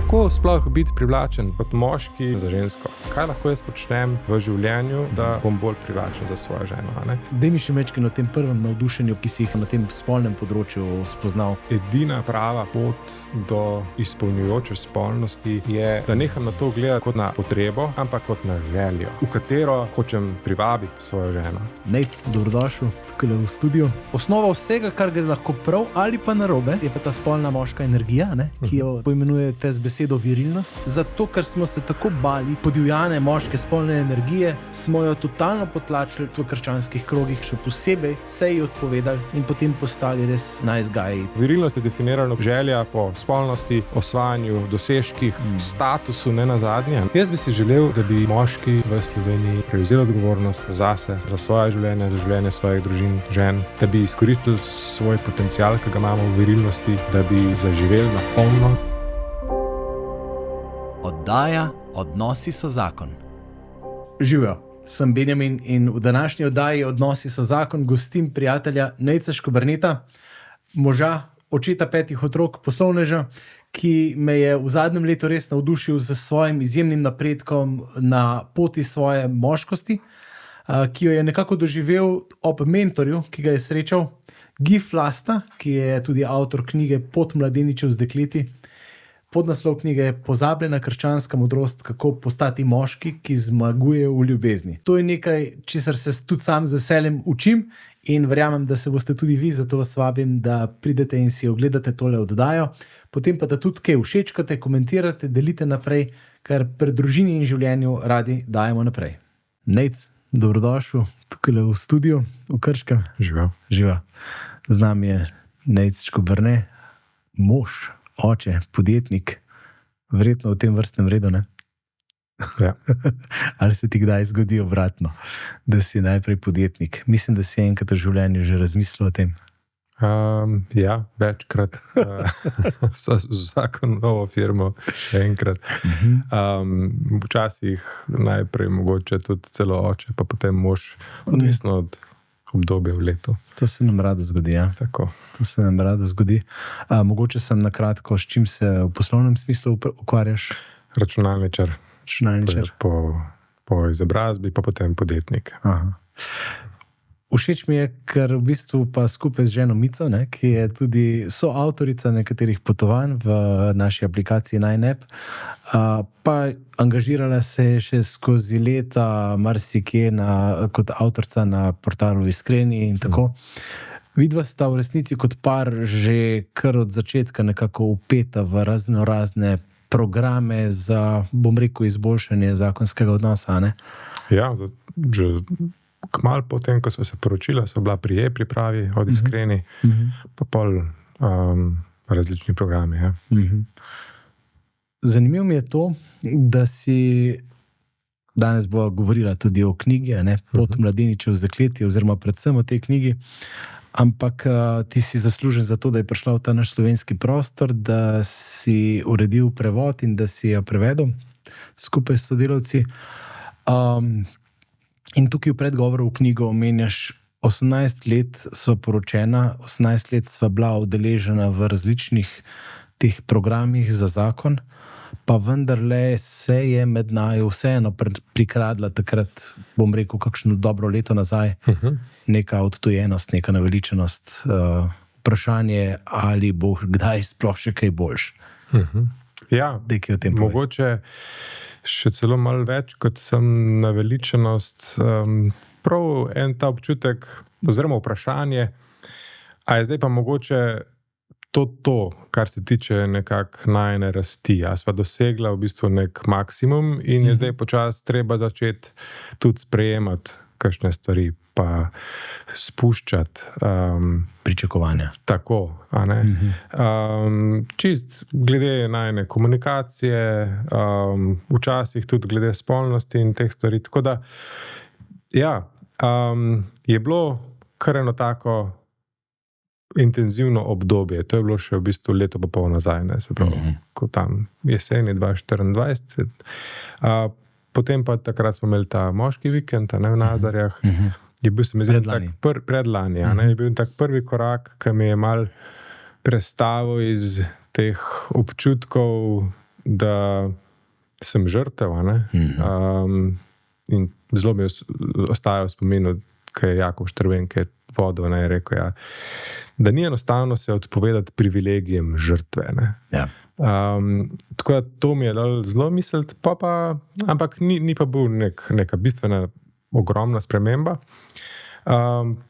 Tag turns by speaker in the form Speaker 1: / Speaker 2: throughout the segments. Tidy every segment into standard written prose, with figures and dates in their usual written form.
Speaker 1: Kako sploh biti privlačen kot moški za žensko? Kaj lahko jaz počnem v življenju, da bom bolj privlačen za svojo ženo?
Speaker 2: Daj mi še mečke na tem prvem navdušenju, ki si jih na tem spolnem področju spoznal.
Speaker 1: Edina prava pot do izpolnjujoče spolnosti je, da neham na to gledati kot na potrebo, ampak kot na željo, v katero hočem privabiti svojo ženo.
Speaker 2: Nejc, dobrodošel tukaj v studiu. Osnova vsega, kar gre lahko prav ali pa narobe, je pa ta spolna moška energija, ki jo poimenujete z besedo virilnost. Zato, ker smo se tako bali podivjane moške spolne energije, smo jo totalno potlačili v krščanskih krogih, še posebej se ji odpovedali in potem postali res nice guy.
Speaker 1: Virilnost je definirana želja po spolnosti, osvajanju, dosežkih, statusu nenazadnje. Jaz bi si želel, da bi moški v Sloveniji prevzeli odgovornost zase, za svoje življenje, za življenje svojih družin, žen, da bi izkoristili svoj potencial, ki ga imamo v virilnosti, da bi zaživeli na polno.
Speaker 3: Oddaja Odnosi so zakon.
Speaker 2: Živijo, sem Benjamin in v današnji oddaji Odnosi so zakon gostim prijatelja Nejca Škobrneta, moža, očeta 5 otrok, poslovneža, ki me je v zadnjem letu res navdušil z svojim izjemnim napredkom na poti svoje moškosti, ki jo je nekako doživel ob mentorju, ki ga je srečal, Guy Flasta, ki je tudi avtor knjige Pot mladeničev z dekleti. Podnaslov knjige je Pozabljena krščanska modrost, kako postati moški, ki zmaguje v ljubezni. To je nekaj, česar se tudi sam z veseljem učim in verjamem, da se boste tudi vi, zato vas vabim, da pridete in si ogledate tole oddajo. Potem pa, da tudi kaj všečkate, komentirate, delite naprej, ker pri družini in življenju radi dajemo naprej. Nejc, dobrodošel tukaj v studiu v Krškem.
Speaker 1: Živa.
Speaker 2: Z nami je Nejc Škobrne, mož, oče, podjetnik, verjetno v tem vrstnem redu, ne?
Speaker 1: Ja.
Speaker 2: Ali se ti kdaj zgodi obratno, da si najprej podjetnik? Mislim, da si enkrat v življenju že razmislil o tem.
Speaker 1: Ja, večkrat. Z vsako novo firmo enkrat. Včasih najprej mogoče tudi celo oče, pa potem mož, odvisno od obdobje v letu.
Speaker 2: To se nam rado zgodi, ja.
Speaker 1: Tako.
Speaker 2: To se nam rado zgodi. Mogoče sem na kratko, s čim se v poslovnem smislu ukvarjaš?
Speaker 1: Računalničar. Po izobrazbi, pa potem podjetnik.
Speaker 2: Aha. Všeč mi je, ker v bistvu pa skupaj z ženo Mico, ki je tudi soavtorica nekaterih potovanj v naši aplikaciji NineApp, pa angažirala se je še skozi leta marsikje kot avtorica na portalu Iskreni in tako. Vidva sta v resnici kot par že kar od začetka nekako vpeta v razne programe za, bom rekel, izboljšanje zakonskega odnosa, ne?
Speaker 1: Ja, že kmalu potem, ko smo se poročila, so bila pri pripravi od Iskreni, pa pol različni programi. Ja.
Speaker 2: Zanimivo mi je to, da si danes bo govorila tudi o knjigi, Pot mladeničev z dekleti, oziroma predvsem o tej knjigi, ampak ti si zaslužen za to, da je prišla v ta naš slovenski prostor, da si uredil prevod in da si jo prevedel skupaj s sodelavci. In tukaj v predgovoru v knjigo omenjaš 18 let sva poročena, 18 let sva bila udeležena v različnih teh programih za zakon, pa vendarle se je med naju vseeno prikradla takrat, bom rekel, kakšno dobro leto nazaj, neka odtujenost, neka naveličenost, vprašanje, ali bo kdaj sploh še kaj boljš.
Speaker 1: Ja, mogoče še celo malo več, kot sem naveličenost. Prav en ta občutek, oziroma vprašanje, a je zdaj pa mogoče to, kar se tiče nekako najne rasti. A sva dosegla v bistvu nek maksimum in je zdaj počas treba začeti tudi sprejemati kakšne stvari, pa spuščati
Speaker 2: pričakovanja.
Speaker 1: Tako, a ne? Čist glede najne komunikacije, včasih tudi glede spolnosti in teh stvari. Tako da, ja, je bilo kar eno tako intenzivno obdobje. To je bilo še v bistvu leto pa pol nazaj, se pravi, ko tam jeseni 2024. Potem pa takrat smo imeli ta moški vikend, v Nazarjah. Je bil, se mi zdi, predlani. Je bil tak prvi korak, ki mi je mal prestavil iz teh občutkov da sem žrtev, in zelo mi ostaja v spominu, kaj je Jakov Štrben, ki je vodil, je rekel, da ni enostavno se odpovedati privilegijem žrtve.
Speaker 2: Ja.
Speaker 1: Tako da to mi je dal zelo misliti, ampak ni pa bil neka bistvena, ogromna sprememba.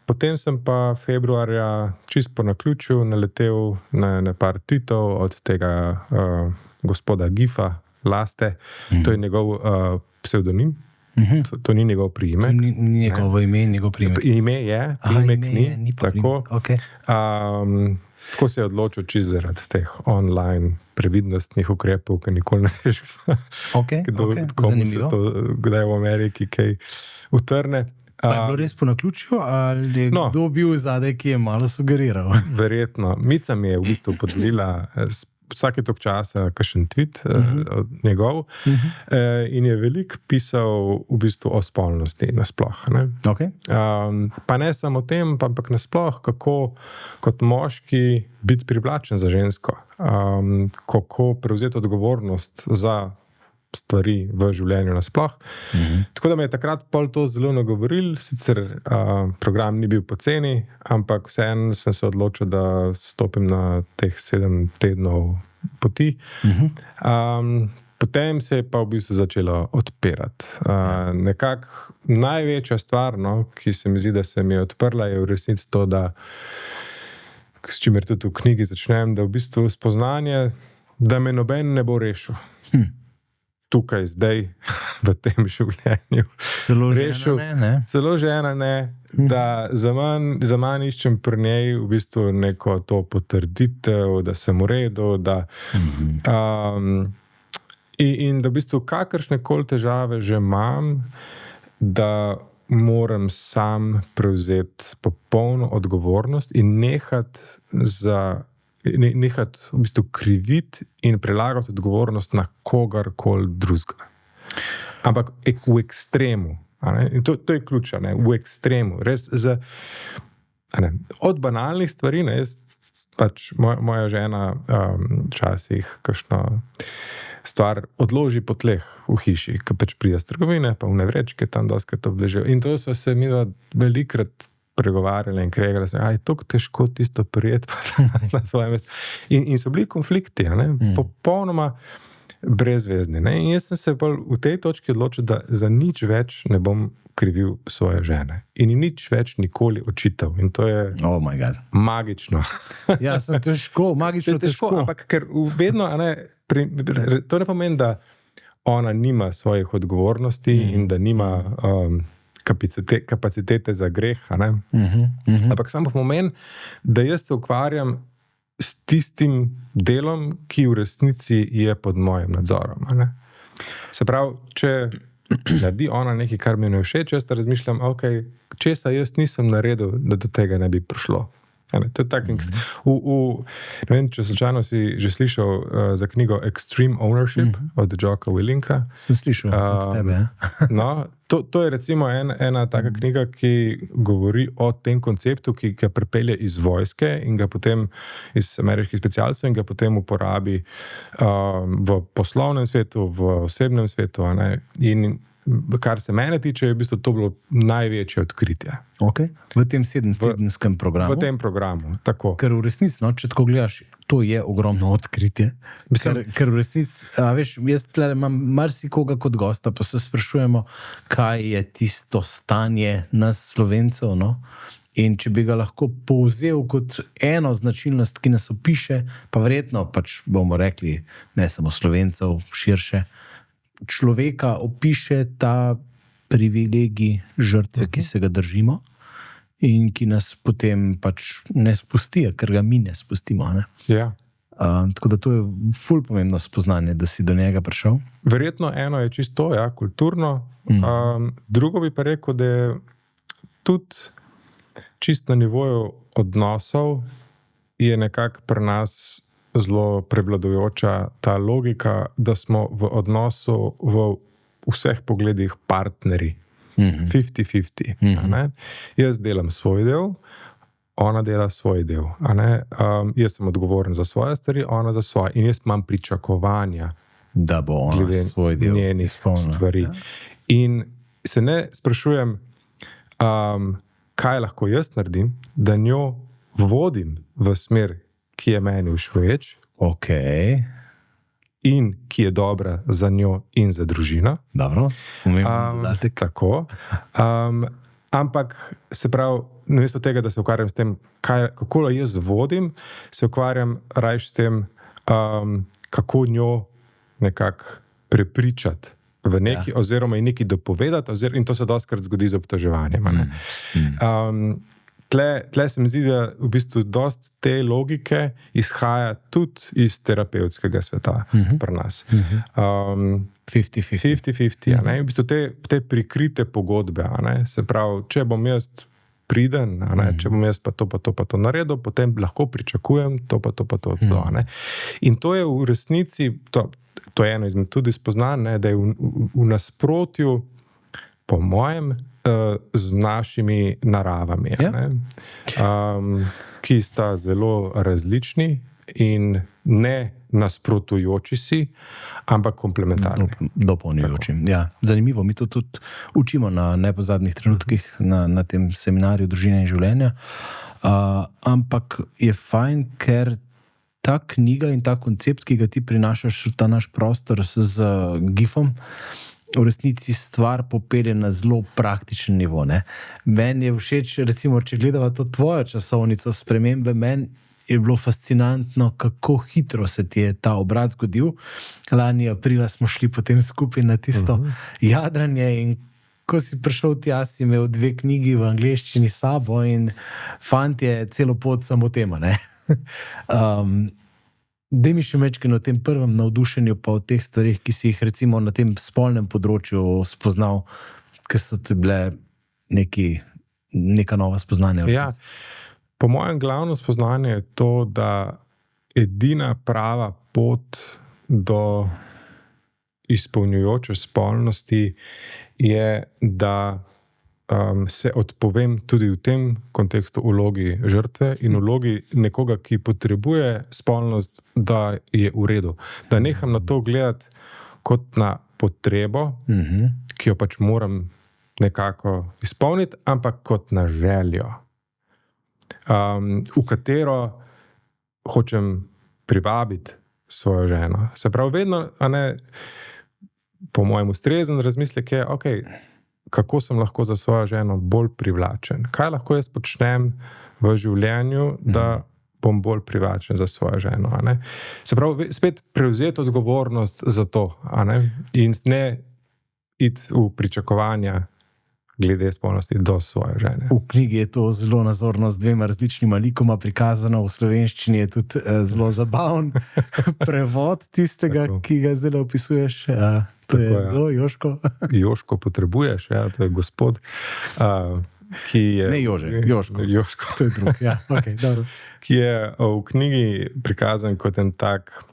Speaker 1: Potem sem pa februarja čisto po naključju naletel na par tweetov od tega gospoda Gifa Laste, to je njegov psevdonim. To ni njegov priimek.
Speaker 2: Ni njegovo ime, njegov priimek.
Speaker 1: Ime je, priimek ni. Tako.
Speaker 2: Okay.
Speaker 1: Tako se je odločil čisto zaradi teh online previdnostnih ukrepov, ki nikoli ne veš, komu se to, kdaj v Ameriki kaj utrne.
Speaker 2: Pa je bilo res po naključju, ali je kdo bil zadaj, ki je malo sugeriral?
Speaker 1: Verjetno. Mica mi je v bistvu podelila vsake tok časa kakšen tweet od njegov in je veliko pisal v bistvu o spolnosti nasploh.
Speaker 2: Okay.
Speaker 1: Pa ne samo o tem, ampak nasploh, kako kot moški biti privlačen za žensko, kako prevzeti odgovornost za stvari v življenju nasploh. Tako da me je takrat pol to zelo nagovoril, sicer program ni bil poceni, ampak vseeno sem se odločil, da stopim na teh 7 tednov poti. Potem se je pa v bistvu začelo odpirati. Nekako največja stvar, ki se mi zdi, da se mi je odprla, je v resnici to, da s čimer tudi v knjigi začnem, da v bistvu spoznanje, da me noben ne bo rešil. Tukaj, zdaj, v tem življenju. Celo žena ne, da za manj iščem pri njej v bistvu neko to potrditev, da sem v redu, in da v bistvu kakršne koli težave že imam, da moram sam prevzeti popolno odgovornost in nehati v bistvu kriviti in prelagati odgovornost na kogarkoli drugega. Ampak v ekstremu. In to je ključ, v ekstremu. Res od banalnih stvari, moja žena včasih kakšno stvar odloži po tleh v hiši, ki pač pride z trgovine, pa v nevrečke tam dostikrat obležijo. In to so se mi velikrat pregovarjali in kregali, da je tako težko tisto prijeti na svoje mesto. In so bili konflikti, popolnoma brezvezni. In jaz sem se v tej točki odločil, da za nič več ne bom krivil svoje žene. In nič več nikoli očital. In to je magično.
Speaker 2: Ja, sem težko, magično težko.
Speaker 1: Ampak ker vedno, to ne pomeni, da ona nima svojih odgovornosti in da nima kapacitete za greh, ampak samo pomeni, da jaz se ukvarjam s tistim delom, ki v resnici je pod mojim nadzorom. Se pravi, če naredi ona nekaj, kar mi ne všeč, jaz razmišljam, česa jaz nisem naredil, da do tega ne bi prišlo. To je tako. Ne vem, če slučajno si že slišal za knjigo Extreme Ownership od Jocka Willinka.
Speaker 2: Sem slišal od tebe.
Speaker 1: To je recimo ena taka knjiga, ki govori o tem konceptu, ki ga pripelje iz vojske in ga potem iz ameriških specialcev in ga potem uporabi v poslovnem svetu, v osebnem svetu. In kar se mene tiče, je v bistvu to bilo največje odkritje.
Speaker 2: V tem 7-tedenskem programu?
Speaker 1: V tem programu, tako.
Speaker 2: Ker v resnici, če tako gledaš, to je ogromno odkritje. Ker v resnici, jaz imam marsikoga kot gosta, pa se sprašujemo, kaj je tisto stanje nas Slovencev, in če bi ga lahko povzel kot eno značilnost, ki nas opiše, pa verjetno pač bomo rekli, ne samo Slovencev, širše, človeka opiše ta privilegij žrtve, ki se ga držimo in ki nas potem pač ne spusti, ker ga mi ne spustimo.
Speaker 1: Ja.
Speaker 2: Tako da to je ful pomembno spoznanje, da si do njega prišel.
Speaker 1: Verjetno eno je čisto, kulturno. Drugo bi pa rekel, da je tudi čisto na nivoju odnosov je nekako pri nas zelo prevladujoča ta logika, da smo v odnosu v vseh pogledih partnerji. 50-50. Jaz delam svoj del, ona dela svoj del. Jaz sem odgovoren za svoje stvari, ona za svoje. In jaz imam pričakovanja
Speaker 2: da bo ona svoj del
Speaker 1: njenih stvari. Ja. In se ne sprašujem, kaj lahko jaz naredim, da njo vodim v smer, ki je meni všeč.
Speaker 2: Okay.
Speaker 1: In ki je dobra za njo in za družino.
Speaker 2: Dobro, dodatek.
Speaker 1: Tako. Ampak se pravi, namesto tega, da se ukvarjam s tem, kako jaz vodim, se ukvarjam raje s tem, kako njo nekako prepričati v neki, oziroma in nekaj dopovedati, in to se dostikrat zgodi z obtoževanjem. Tle se mi zdi, da v bistvu dost te logike izhaja tudi iz terapevtskega sveta pri nas. 50-50. V bistvu te prikrite pogodbe, se pravi, če bom jaz priden, če bom jaz pa to naredil, potem lahko pričakujem to. In to je v resnici, to je eno izmed tudi spoznanj, da je v nasprotju, po mojem, z našimi naravami, ki sta zelo različni in ne nasprotujoči si, ampak komplementarni.
Speaker 2: Dopolnjujoči. Ja, zanimivo, mi to tudi učimo na nepozabnih trenutkih na tem seminarju Družine in življenja. Ampak je fajn, ker ta knjiga in ta koncept, ki ga ti prinašaš v ta naš prostor z GIF-om, v resnici stvar popelje na zelo praktičen nivo. Meni je všeč, recimo, če gledava to tvojo časovnico spremembe, meni je bilo fascinantno, kako hitro se ti je ta obrat zgodil. Lani aprila smo šli potem skupaj na tisto jadranje in ko si prišel tja, si imel 2 knjigi v angleščini sabo in fant je celo pot samo tema. Daj mi še mečkaj o tem prvem navdušenju pa o teh stvarih, ki si jih recimo na tem spolnem področju spoznal, ki so ti bile neka nova spoznanja.
Speaker 1: Ja, po mojem glavno spoznanje je to, da edina prava pot do izpolnjujoče spolnosti je, da se odpovem tudi v tem kontekstu vlogi žrtve in vlogi nekoga, ki potrebuje spolnost, da je v redu. Da neham na to gledati kot na potrebo, ki jo pač moram nekako izpolniti, ampak kot na željo, v katero hočem privabiti svojo ženo. Se pravi, vedno, po mojem ustrezen razmislek je, kako sem lahko za svojo ženo bolj privlačen. Kaj lahko jaz počnem v življenju, da bom bolj privlačen za svojo ženo. Se pravi, spet prevzeti odgovornost za to. In ne iti v pričakovanja glede spolnosti do svoje žene.
Speaker 2: V knjigi je to zelo nazorno z 2 različnima likoma prikazano, v slovenščini je tudi zelo zabaven prevod tistega, ki ga zdaj opisuješ. To je kdo, Joško?
Speaker 1: Joško potrebuješ, to je gospod, ki je...
Speaker 2: Ne Joško. To je drug, dobro.
Speaker 1: Ki je v knjigi prikazan kot en tak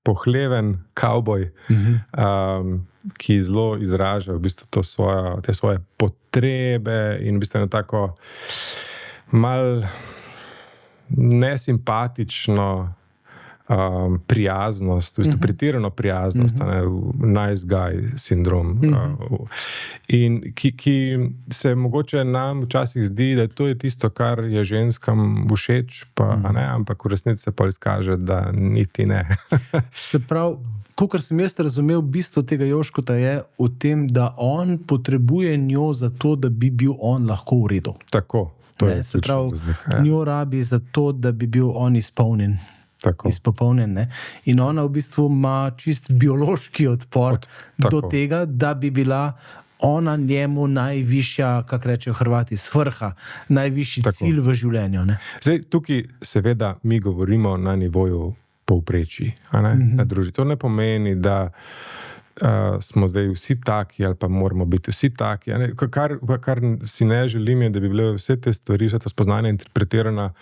Speaker 1: pohleven kavboj, ki zelo izraža v bistvu te svoje potrebe in v bistvu eno tako mal nesimpatično prijaznost, v bistvu pretirano prijaznost, nice guy sindrom. In ki se mogoče nam včasih zdi, da to je tisto, kar je ženskam všeč, ampak v resnici se pa izkaže, da niti ne.
Speaker 2: Se pravi, kakor sem jaz razumel, bistvo tega Joškota je v tem, da on potrebuje njo za to, da bi bil on lahko v redu.
Speaker 1: Tako, to je
Speaker 2: se pravi, njo rabi za to, da bi bil on izpolnjen. Izpopolnjen. In ona v bistvu ima čist biološki odpor do tega, da bi bila ona njemu najvišja, kako rečejo Hrvati, svrha, najvišji cilj v življenju.
Speaker 1: Zdaj, tukaj seveda mi govorimo na nivoju povprečij, na družbi. To ne pomeni, da smo zdaj vsi taki ali pa moramo biti vsi taki. Kar si ne želim je, da bi bile vse te stvari, vse ta spoznanja interpretirana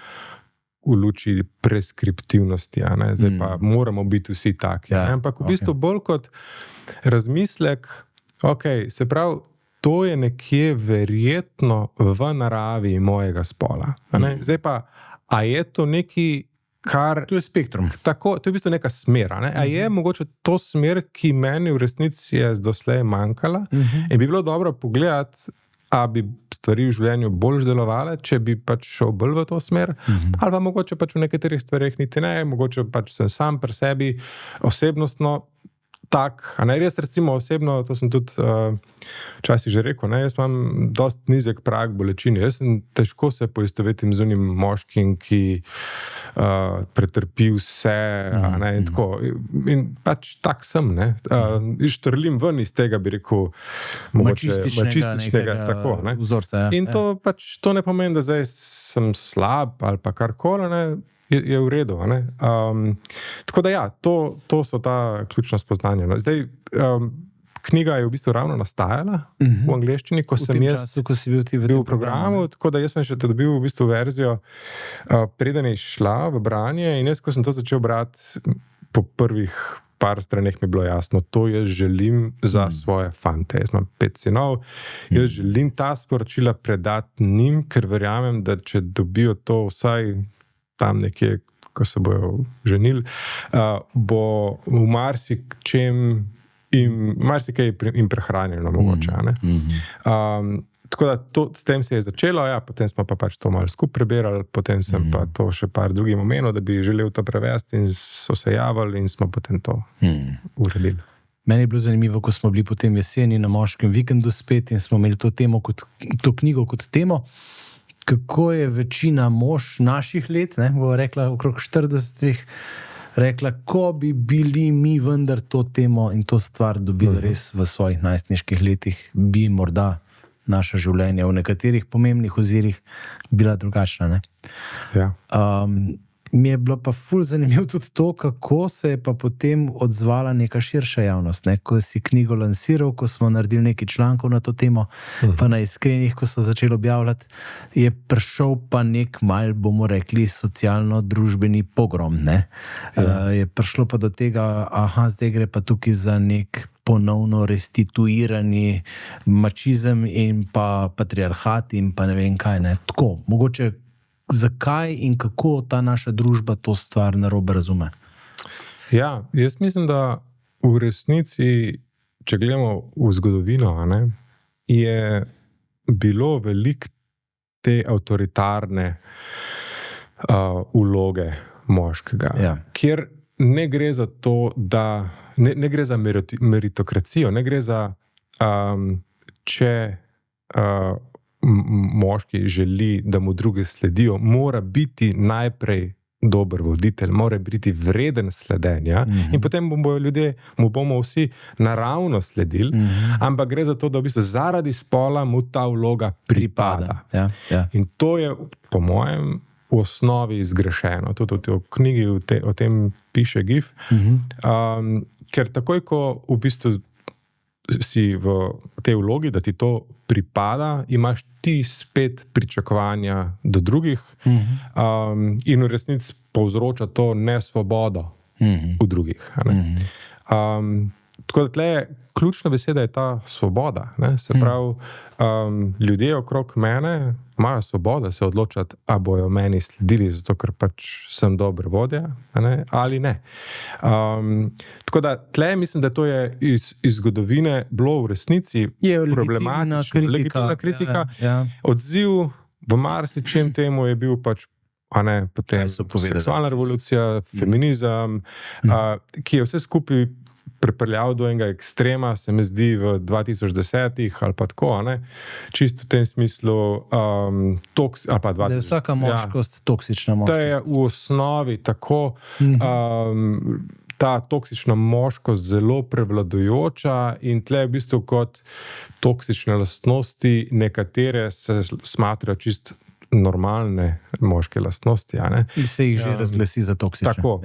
Speaker 1: v luči preskriptivnosti, zdaj pa moramo biti vsi taki. Ampak v bistvu bolj kot razmislek, se pravi, to je nekje verjetno v naravi mojega spola. Zdaj pa, a je to nekaj kar...
Speaker 2: To je spektrum.
Speaker 1: Tako, to je v bistvu neka smer. A je mogoče to smer, ki meni v resnici je doslej manjkala in bi bilo dobro pogledati, a bi stvari v življenju bolj delovale, če bi pač šel bolj v to smer, ali pa mogoče pač v nekaterih stvarih niti ne, mogoče pač sem sam pri sebi osebnostno tak, a ne, res recimo osebno, to sem tudi včasih že rekel, ne, jaz imam dost nizek prag bolečine, jaz sem težko se poistovetim z unim moškim, ki pretrpi vse, a ne, in tako, in pač tak sem, ne, štrlim ven iz tega, bi rekel, mačističnega tako, ne,
Speaker 2: vzorca,
Speaker 1: in to pač, to ne pomeni, da zdaj sem slab ali pa karkoli, ne, je v redu. Tako da ja, to so ta ključna spoznanja. Zdaj, knjiga je v bistvu ravno nastajala v angleščini, ko sem jaz
Speaker 2: času, ko si bil ti
Speaker 1: v programu, tako da jaz sem še dobil v bistvu verzijo, preden je šla v branje, in jaz, ko sem to začel brati, po prvih par straneh mi je bilo jasno, to jaz želim za svoje fante. Jaz imam 5 sinov, jaz želim ta sporočila predati njim, ker verjamem, da če dobijo to vsaj tam nekje, ko se bojo ženili, bo v marsičem marsikaj jim prehranjeno mogoče. Tako da s tem se je začelo, ja, potem smo pa pač to malo skupaj preberali, potem sem pa to še par drugim omenil, da bi želel to prevesti in so se javili in smo potem to uredili.
Speaker 2: Meni je bilo zanimivo, ko smo bili potem jeseni na moškem vikendu spet in smo imeli to knjigo kot temo, kako je večina mož naših let, ne, bo rekla okrog 40, rekla, ko bi bili mi vendar to temo in to stvar dobili res v svojih najstniških letih, bi morda naša življenja v nekaterih pomembnih ozirih bila drugačna. Ne?
Speaker 1: Ja.
Speaker 2: Mi je bilo pa ful zanimivo tudi to, kako se je pa potem odzvala neka širša javnost. Ne? Ko si knjigo lansiral, ko smo naredili nekaj člankov na to temo, pa na Iskrenih, ko so začeli objavljati, je prišel pa nek mal, bomo rekli, socialno-družbeni pogrom. Ne? Je prišlo pa do tega, zdaj gre pa tukaj za nek ponovno restituirani mačizem in pa patriarhat in pa ne vem kaj. Ne? Tako, mogoče zakaj in kako ta naša družba to stvar narobe razume?
Speaker 1: Ja, jaz mislim, da v resnici, če gledamo v zgodovino, je bilo veliko te avtoritarne vloge moškega, kjer ne gre za to, da ne gre za meritokracijo, ne gre za če moški želi, da mu drugi sledijo, mora biti najprej dober voditelj, mora biti vreden sledenja in potem mu bomo vsi naravno sledili, ampak gre za to, da v bistvu zaradi spola mu ta vloga pripada. In to je, po mojem, v osnovi zgrešeno. Tudi v knjigi o tem piše Gif, ker takoj, ko v bistvu si v tej vlogi, da ti to pripada, imaš ti spet pričakovanja do drugih in v resnici povzroča to nesvobodo v drugih. Tako da tle ključna beseda je ta svoboda. Se pravi, ljudje okrog mene imajo svobodo se odločati, a bojo meni sledili, zato ker pač sem dober vodja, ali ne. Tako da tle mislim, da to je iz zgodovine bilo v resnici problematično. Legitimna kritika. Odziv v marsičem temu je bil pač potem seksualna revolucija, feminizem, ki je vse skupaj pripeljal do enega ekstrema, se mi zdi v 2010-ih ali pa tako, čisto v tem smislu
Speaker 2: da je vsaka moškost toksična moškost.
Speaker 1: Da je v osnovi tako ta toksična moškost zelo prevladujoča in tle v bistvu kot toksične lastnosti nekatere se smatrajo čisto normalne moške lastnosti.
Speaker 2: In se jih že razglasi za toksične.
Speaker 1: Tako.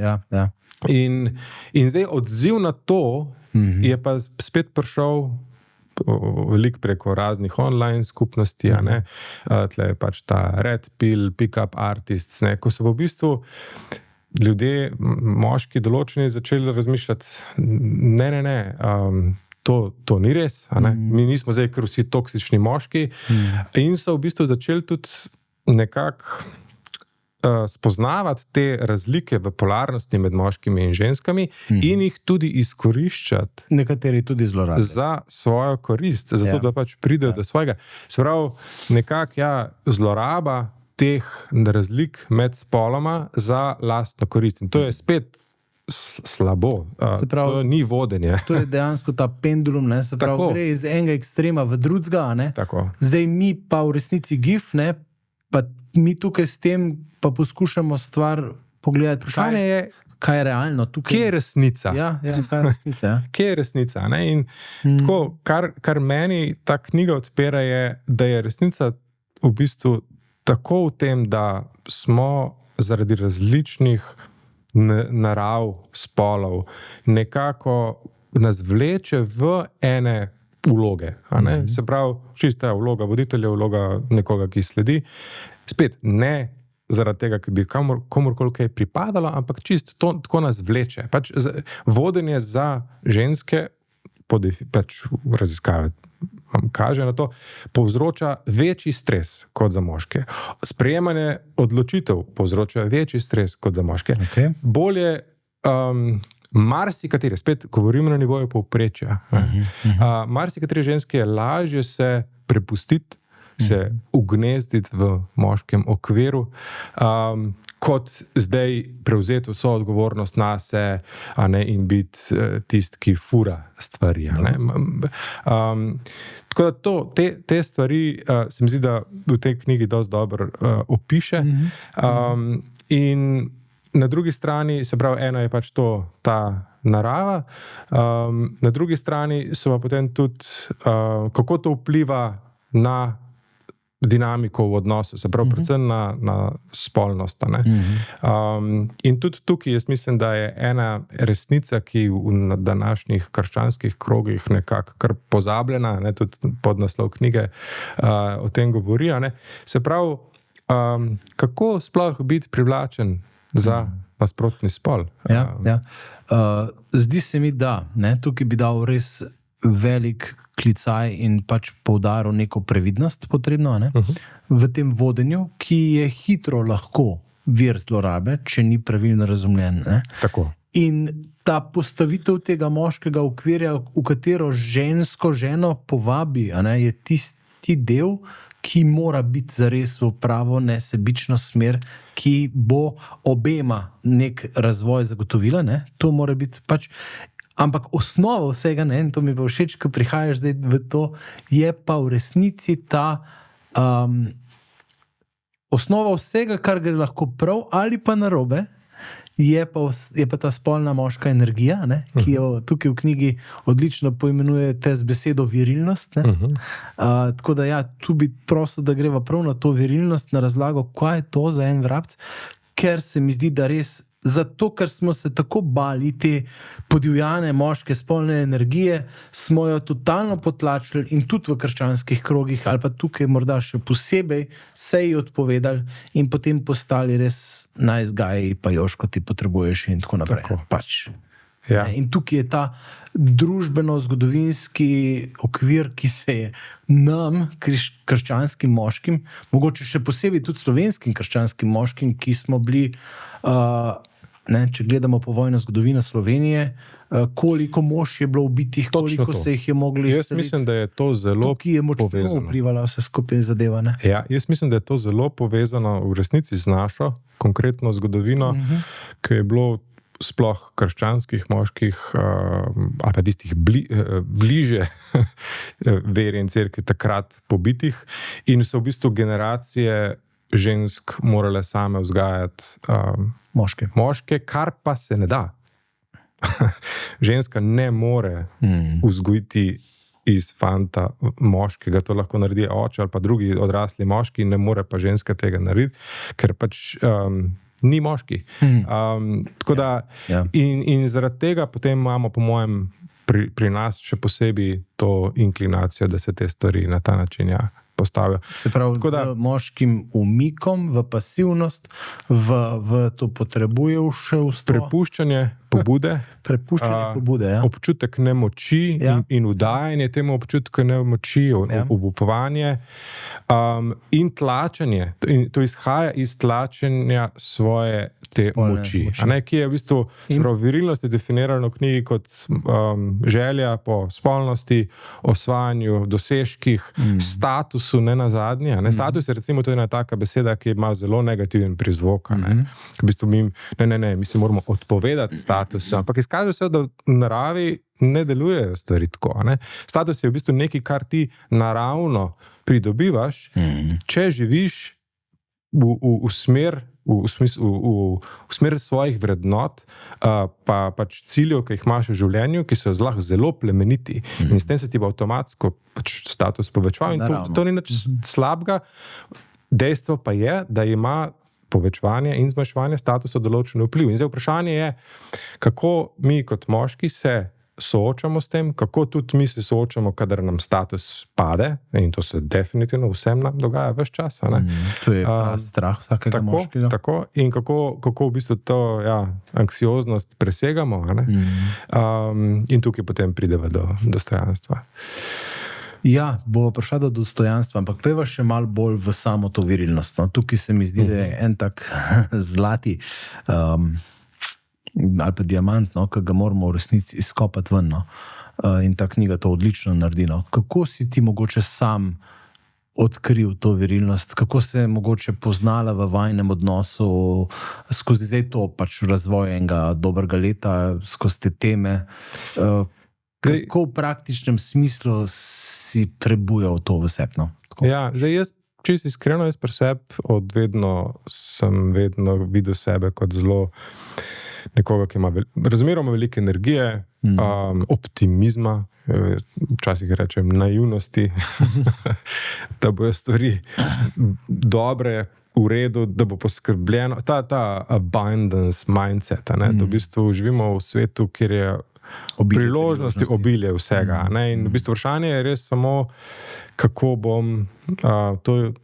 Speaker 1: In zdaj odziv na to je pa spet prišel veliko preko raznih online skupnosti, tle je pač ta Red Pill, Pick-up Artists, ko so v bistvu ljudje, moški določeni, začeli razmišljati, to ni res, mi nismo zdaj kar vsi toksični moški in so v bistvu začeli tudi nekako spoznavati te razlike v polarnosti med moškimi in ženskami in jih tudi izkoriščati.
Speaker 2: Nekateri tudi zlorabljajo.
Speaker 1: Za svojo korist, zato da pač pridejo do svojega. Se pravi, nekako zloraba teh razlik med spoloma za lastno korist. In to je spet slabo.
Speaker 2: Se pravi,
Speaker 1: to ni vodenje.
Speaker 2: To je dejansko ta pendulum, ne? Se pravi, gre iz enega ekstrema v drugega, ne?
Speaker 1: Tako.
Speaker 2: Zdaj mi pa v resnici gif, ne? Pa mi tukaj s tem pa poskušamo stvar pogledati, kaj je realno tukaj.
Speaker 1: Kje je resnica?
Speaker 2: Ja, kaj je resnica, ja.
Speaker 1: Kje je resnica, ne? In tako, kar meni ta knjiga odpira je, da je resnica v bistvu tako v tem, da smo zaradi različnih narav, spolov, nekako nas vleče v ene vloge. Se pravi, čista je vloga voditelja, vloga nekoga, ki sledi. Spet ne zaradi tega, ki bi komorkoli kaj pripadalo, ampak čisto tako nas vleče. Pač vodenje za ženske, pač raziskave kaže na to, povzroča večji stres kot za moške. Sprejemanje odločitev povzroča večji stres kot za moške.
Speaker 2: Okay.
Speaker 1: Bolje marsikatere, spet govorimo na nivoju povprečja, marsikatere ženske je lažje se prepustiti, se ugnezditi v moškem okviru, kot zdaj prevzeti vso odgovornost nase, in biti tisti, ki fura stvari. Tako da te stvari se mi zdi, da v tej knjigi dosti dobro opiše. In na drugi strani, se pravi, ena je pač ta narava, na drugi strani so pa potem tudi, kako to vpliva na dinamiko v odnosu, se pravi, predvsem na spolnost. In tudi tukaj jaz mislim, da je ena resnica, ki v današnjih krščanskih krogih nekako kar pozabljena, tudi podnaslov knjige o tem govori. Se pravi, kako sploh biti privlačen za nasprotni spol?
Speaker 2: Ja. Zdi se mi, da tukaj bi dal res velik klicaj in pač poudaril neko previdnost potrebno v tem vodenju, ki je hitro lahko vir zlorabe, če ni pravilno razumljen.
Speaker 1: Tako.
Speaker 2: In ta postavitev tega moškega okvirja, v katero ženo povabi, je tisti del, ki mora biti zares v pravo nesebično smer, ki bo obema nek razvoj zagotovila. To mora biti pač. Ampak osnova vsega, in to mi pa všeč, ko prihajaš zdaj v to, je pa v resnici ta osnova vsega, kar gre lahko prav ali pa narobe, je pa ta spolna moška energija, ki jo tukaj v knjigi odlično poimenujete z besedo virilnost. Tako da tu bi prosil, da greva prav na to virilnost, na razlago, kaj je to za en vrabc, ker se mi zdi, da res zato, ker smo se tako bali te podivjane moške spolne energije, smo jo totalno potlačili in tudi v krščanskih krogih, ali pa tukaj morda še posebej se ji odpovedali in potem postali res nice guy, pa joško ti potrebuješ in tako naprej. Pač.
Speaker 1: Ja.
Speaker 2: In tukaj je ta družbeno-zgodovinski okvir, ki se je nam, krščanskim moškim, mogoče še posebej tudi slovenskim krščanskim moškim, ki smo bili, če gledamo povojno zgodovino Slovenije, koliko mož je bilo ubitih, koliko se jih je mogli
Speaker 1: izseliti. Jaz mislim, da je to zelo
Speaker 2: tukaj je močno vplivala vse skupaj zadeva.
Speaker 1: Ja, jaz mislim, da je to zelo povezano v resnici z našo konkretno zgodovino, ki je bilo sploh krščanskih moških ali pa tistih bliže veri in cerkvi takrat pobitih in so v bistvu generacije žensk morale same vzgajati moške, kar pa se ne da. Ženska ne more vzgojiti iz fanta moškega, to lahko naredi oče ali pa drugi odrasli moški, ne more pa ženska tega narediti, ker pač ni moški. Tako da, in zaradi tega potem imamo, po mojem, pri nas še posebej to inklinacijo, da se te stvari na ta način postavijo.
Speaker 2: Se pravi, z moškim umikom v pasivnost, v to potrebujevševstvo.
Speaker 1: Prepuščanje pobude.
Speaker 2: Prepuščanje pobude, ja.
Speaker 1: Občutek nemoči in vdajanje temu občutku nemoči, obupovanje in tlačenje. In to izhaja iz tlačenja svoje te moči. Ki je v bistvu, virilnost je definirana v knjigi kot želja po spolnosti, osvajanju, dosežkih, statusu, ne nazadnje. Status je recimo to ena taka beseda, ki ima zelo negativen prizvok. V bistvu mi se moramo odpovedati statusu, ampak izkaže se, da v naravi ne delujejo stvari tako. Status je v bistvu nekaj, kar ti naravno pridobivaš, če živiš v smer svojih vrednot, pa pač ciljev, ki jih imaš v življenju, ki so lahko zelo plemeniti. In s tem se ti bo avtomatsko status povečeval. In to ni nič slabega. Dejstvo pa je, da ima povečevanje in zmanjševanje statusa določen vpliv. In zdaj vprašanje je, kako mi kot moški se soočamo s tem, kako tudi mi se soočamo, kadar nam status pade, in to se definitivno vsem nam dogaja ves čas.
Speaker 2: To je strah vsakega moškega.
Speaker 1: Tako, in kako v bistvu to anksioznost presegamo. In tukaj potem prideva do dostojanstva.
Speaker 2: Ja, bo prišla do dostojanstva, ampak peva še malo bolj v samo to virilnost. Tukaj se mi zdi, da je en tak zlati ali pa diamant, ki ga moramo v resnici izkopati ven. In ta knjiga to odlično naredi. Kako si ti mogoče sam odkril to virilnost? Kako se je mogoče poznala v vajnem odnosu skozi zdaj to pač razvoj enega dobrega leta, skozi te teme? Kako v praktičnem smislu si prebujal to v sebi?
Speaker 1: Ja, zdaj jaz čisto iskreno pri sebi sem vedno videl sebe kot zelo nekoga, ki ima razmeroma velike energije, optimizma, včasih rečem naivnosti, da bojo stvari dobre, v redu, da bo poskrbljeno. Ta abundance mindset, da v bistvu živimo v svetu, kjer je priložnosti obilje vsega. In v bistvu vprašanje je res samo, kako bom to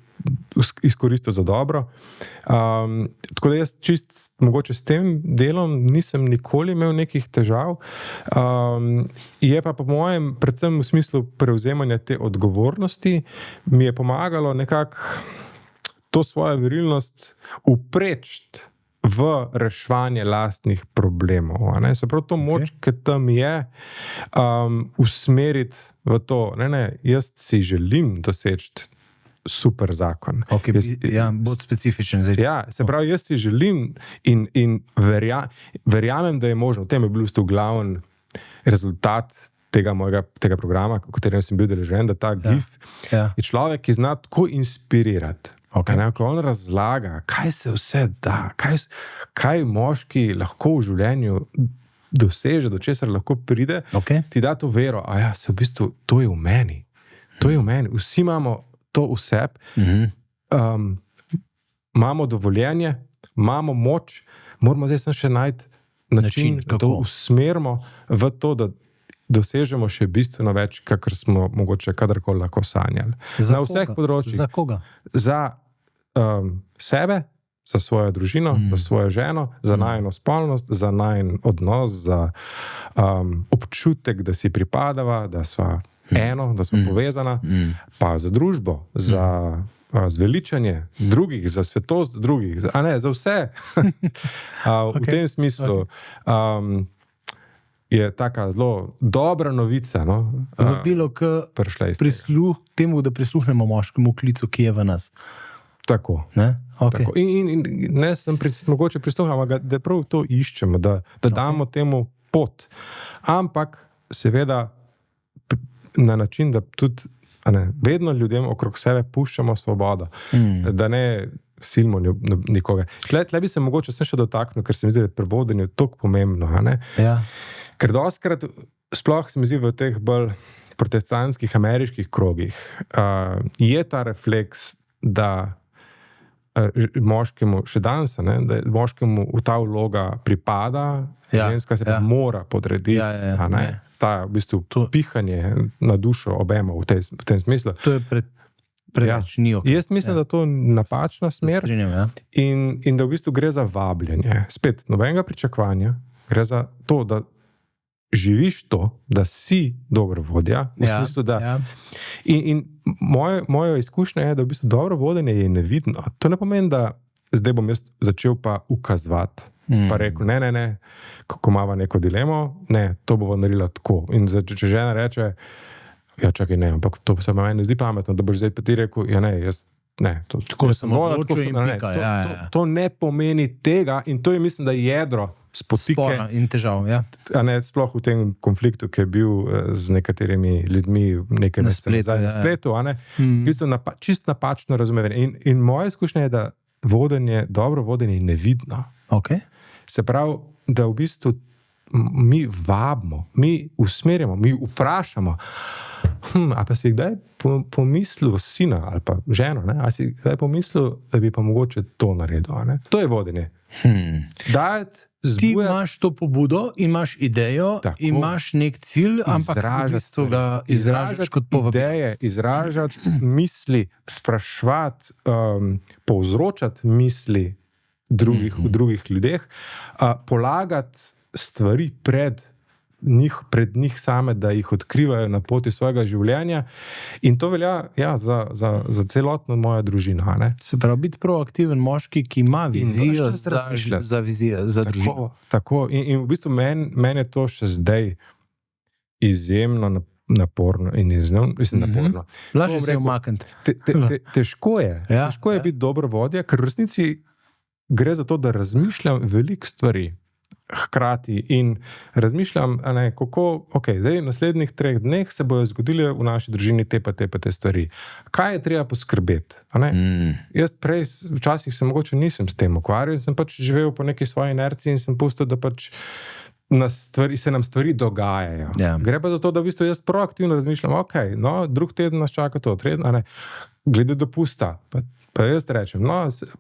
Speaker 1: izkoristil za dobro. Tako da jaz čist mogoče s tem delom nisem nikoli imel nekih težav. Je pa po mojem, predvsem v smislu prevzemanja te odgovornosti, mi je pomagalo nekako to svojo virilnost uprečiti v reševanje lastnih problemov. Se pravi, to moč, ki tam je, usmeriti v to. Jaz si želim doseči super zakon.
Speaker 2: Bolj specifičen.
Speaker 1: Se pravi, jaz si želim in verjamem, da je možno. V tem je bil glaven rezultat tega programa, v katerem sem bil deležen, da ta GIF je človek, ki zna tako inspirirati. Ko on razlaga, kaj se vse da, kaj moški lahko v življenju doseže, do česar lahko pride, ti da to vero, se v bistvu, to je v meni. To je v meni. Vsi imamo to v sebi. Imamo dovoljenje, imamo moč, moramo zdaj še najti način, da to usmerimo v to, da dosežemo še bistveno več, kakor smo mogoče kadarkoli lahko sanjali. Na vseh področjih.
Speaker 2: Za koga?
Speaker 1: Za sebe, za svojo družino, za svojo ženo, za najino spolnost, za najin odnos, za občutek, da si pripadava, da sva eno, da sva povezana, pa za družbo, za zveličanje drugih, za svetost drugih, za vse. V tem smislu je taka zelo dobra novica.
Speaker 2: Vabilo k temu, da prisluhnemo moškemu klicu, ki je v nas.
Speaker 1: Tako. Tako. In ne sem mogoče prisluhnil, ampak da prav to iščemo, da damo temu pot. Ampak seveda na način, da tudi vedno ljudem okrog sebe puščamo svobodo. Da ne silimo nikoga. Tle bi se mogoče še dotaknil, ker se mi zdi, da je prevodenje toliko pomembno. Ker dostikrat, sploh se mi zdi v teh bolj protestantskih ameriških krogih, je ta refleks, da moškemu še danes, da moškemu v ta vloga pripada, ženska se pa mora podrediti. Ta v bistvu pihanje na dušo obema v tem smislu.
Speaker 2: To je preveč ni ok.
Speaker 1: Jaz mislim, da to napačna smer in da v bistvu gre za vabljenje. Spet, nobenega pričakovanja, Gre za to, da živiš to, da si dober vodja, v smislu, da... In moja izkušnja je, da v bistvu dobro vodenje je nevidno. To ne pomeni, da zdaj bom jaz začel pa ukazovati, pa rekel, ne, kako imava neko dilemo, ne, to bova naredila tako. In če žena reče, ja, čakaj, ne, ampak to se meni ne zdi pametno, da boš zdaj pa ti rekel, ja, ne, jaz, ne, to
Speaker 2: tako sem odločil in pika.
Speaker 1: To ne pomeni tega in to je, mislim, da je jedro spotike.
Speaker 2: Spora in težav, ja.
Speaker 1: A ne, sploh v tem konfliktu, ki je bil z nekaterimi ljudmi nekaj
Speaker 2: na spletu,
Speaker 1: a ne, čist napačno razumevanje. In moja izkušnja je, da dobro vodenje je nevidno.
Speaker 2: Okay.
Speaker 1: Se pravi, da v bistvu mi vabimo, mi usmerjamo, mi vprašamo, a pa si kdaj pomislil sina ali pa ženo, ne? A si kdaj pomislil, da bi pa mogoče to naredil, ne? To je vodenje.
Speaker 2: Ti imaš to pobudo, imaš idejo, tako, imaš nek cilj, ampak v bistvu ga izražaš kot povabilo.
Speaker 1: Izražati misli, spraševati, povzročati misli v drugih ljudeh, polagati stvari pred njih same, da jih odkrivajo na poti svojega življenja. In to velja za celotno mojo družino. Ne?
Speaker 2: Se pravi, biti proaktiven moški, ki ima vizijo za družino.
Speaker 1: Tako. In v bistvu meni je to še zdaj izjemno naporno in naporno.
Speaker 2: Lažje se umakniti.
Speaker 1: Težko je biti dobro vodja, ker v resnici gre za to, da razmišljam veliko stvari hkrati in razmišljam, kako, zdaj v naslednjih 3 dneh se bojo zgodile v naši družini te stvari. Kaj je treba poskrbeti? Jaz prej, včasih se mogoče nisem s tem ukvarjal, sem pač živel po neki svoji inerciji in sem pustil, da pač se nam stvari dogajajo.
Speaker 2: Yeah.
Speaker 1: Gre pa za to, da v bistvu jaz proaktivno razmišljam, drug teden nas čaka to, glede dopusta, pa jaz rečem,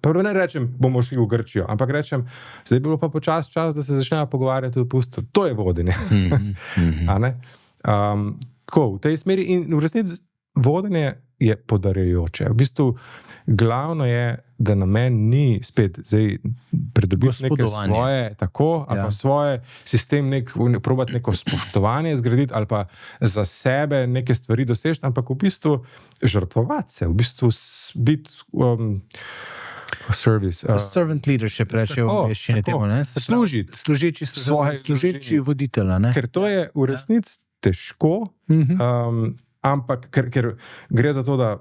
Speaker 1: prvo ne rečem, bomo šli v Grčijo, ampak rečem, zdaj bi bilo pa čas, da se začnejo pogovarjati o dopustu. To je vodenje. Tako, v tej smeri in v resnici vodenje je podarjajoče. V bistvu glavno je, da namen ni spet zdaj pridobiti neke svoje, tako, ali pa svoje sistem, probati neko spoštovanje zgraditi, ali pa za sebe neke stvari doseči, ampak v bistvu žrtvovati se, v bistvu biti
Speaker 2: servant leadership, reče v angleščini temu, ne? Služeči voditelj, ne?
Speaker 1: Ker to je v resnici težko, ampak ker gre za to, da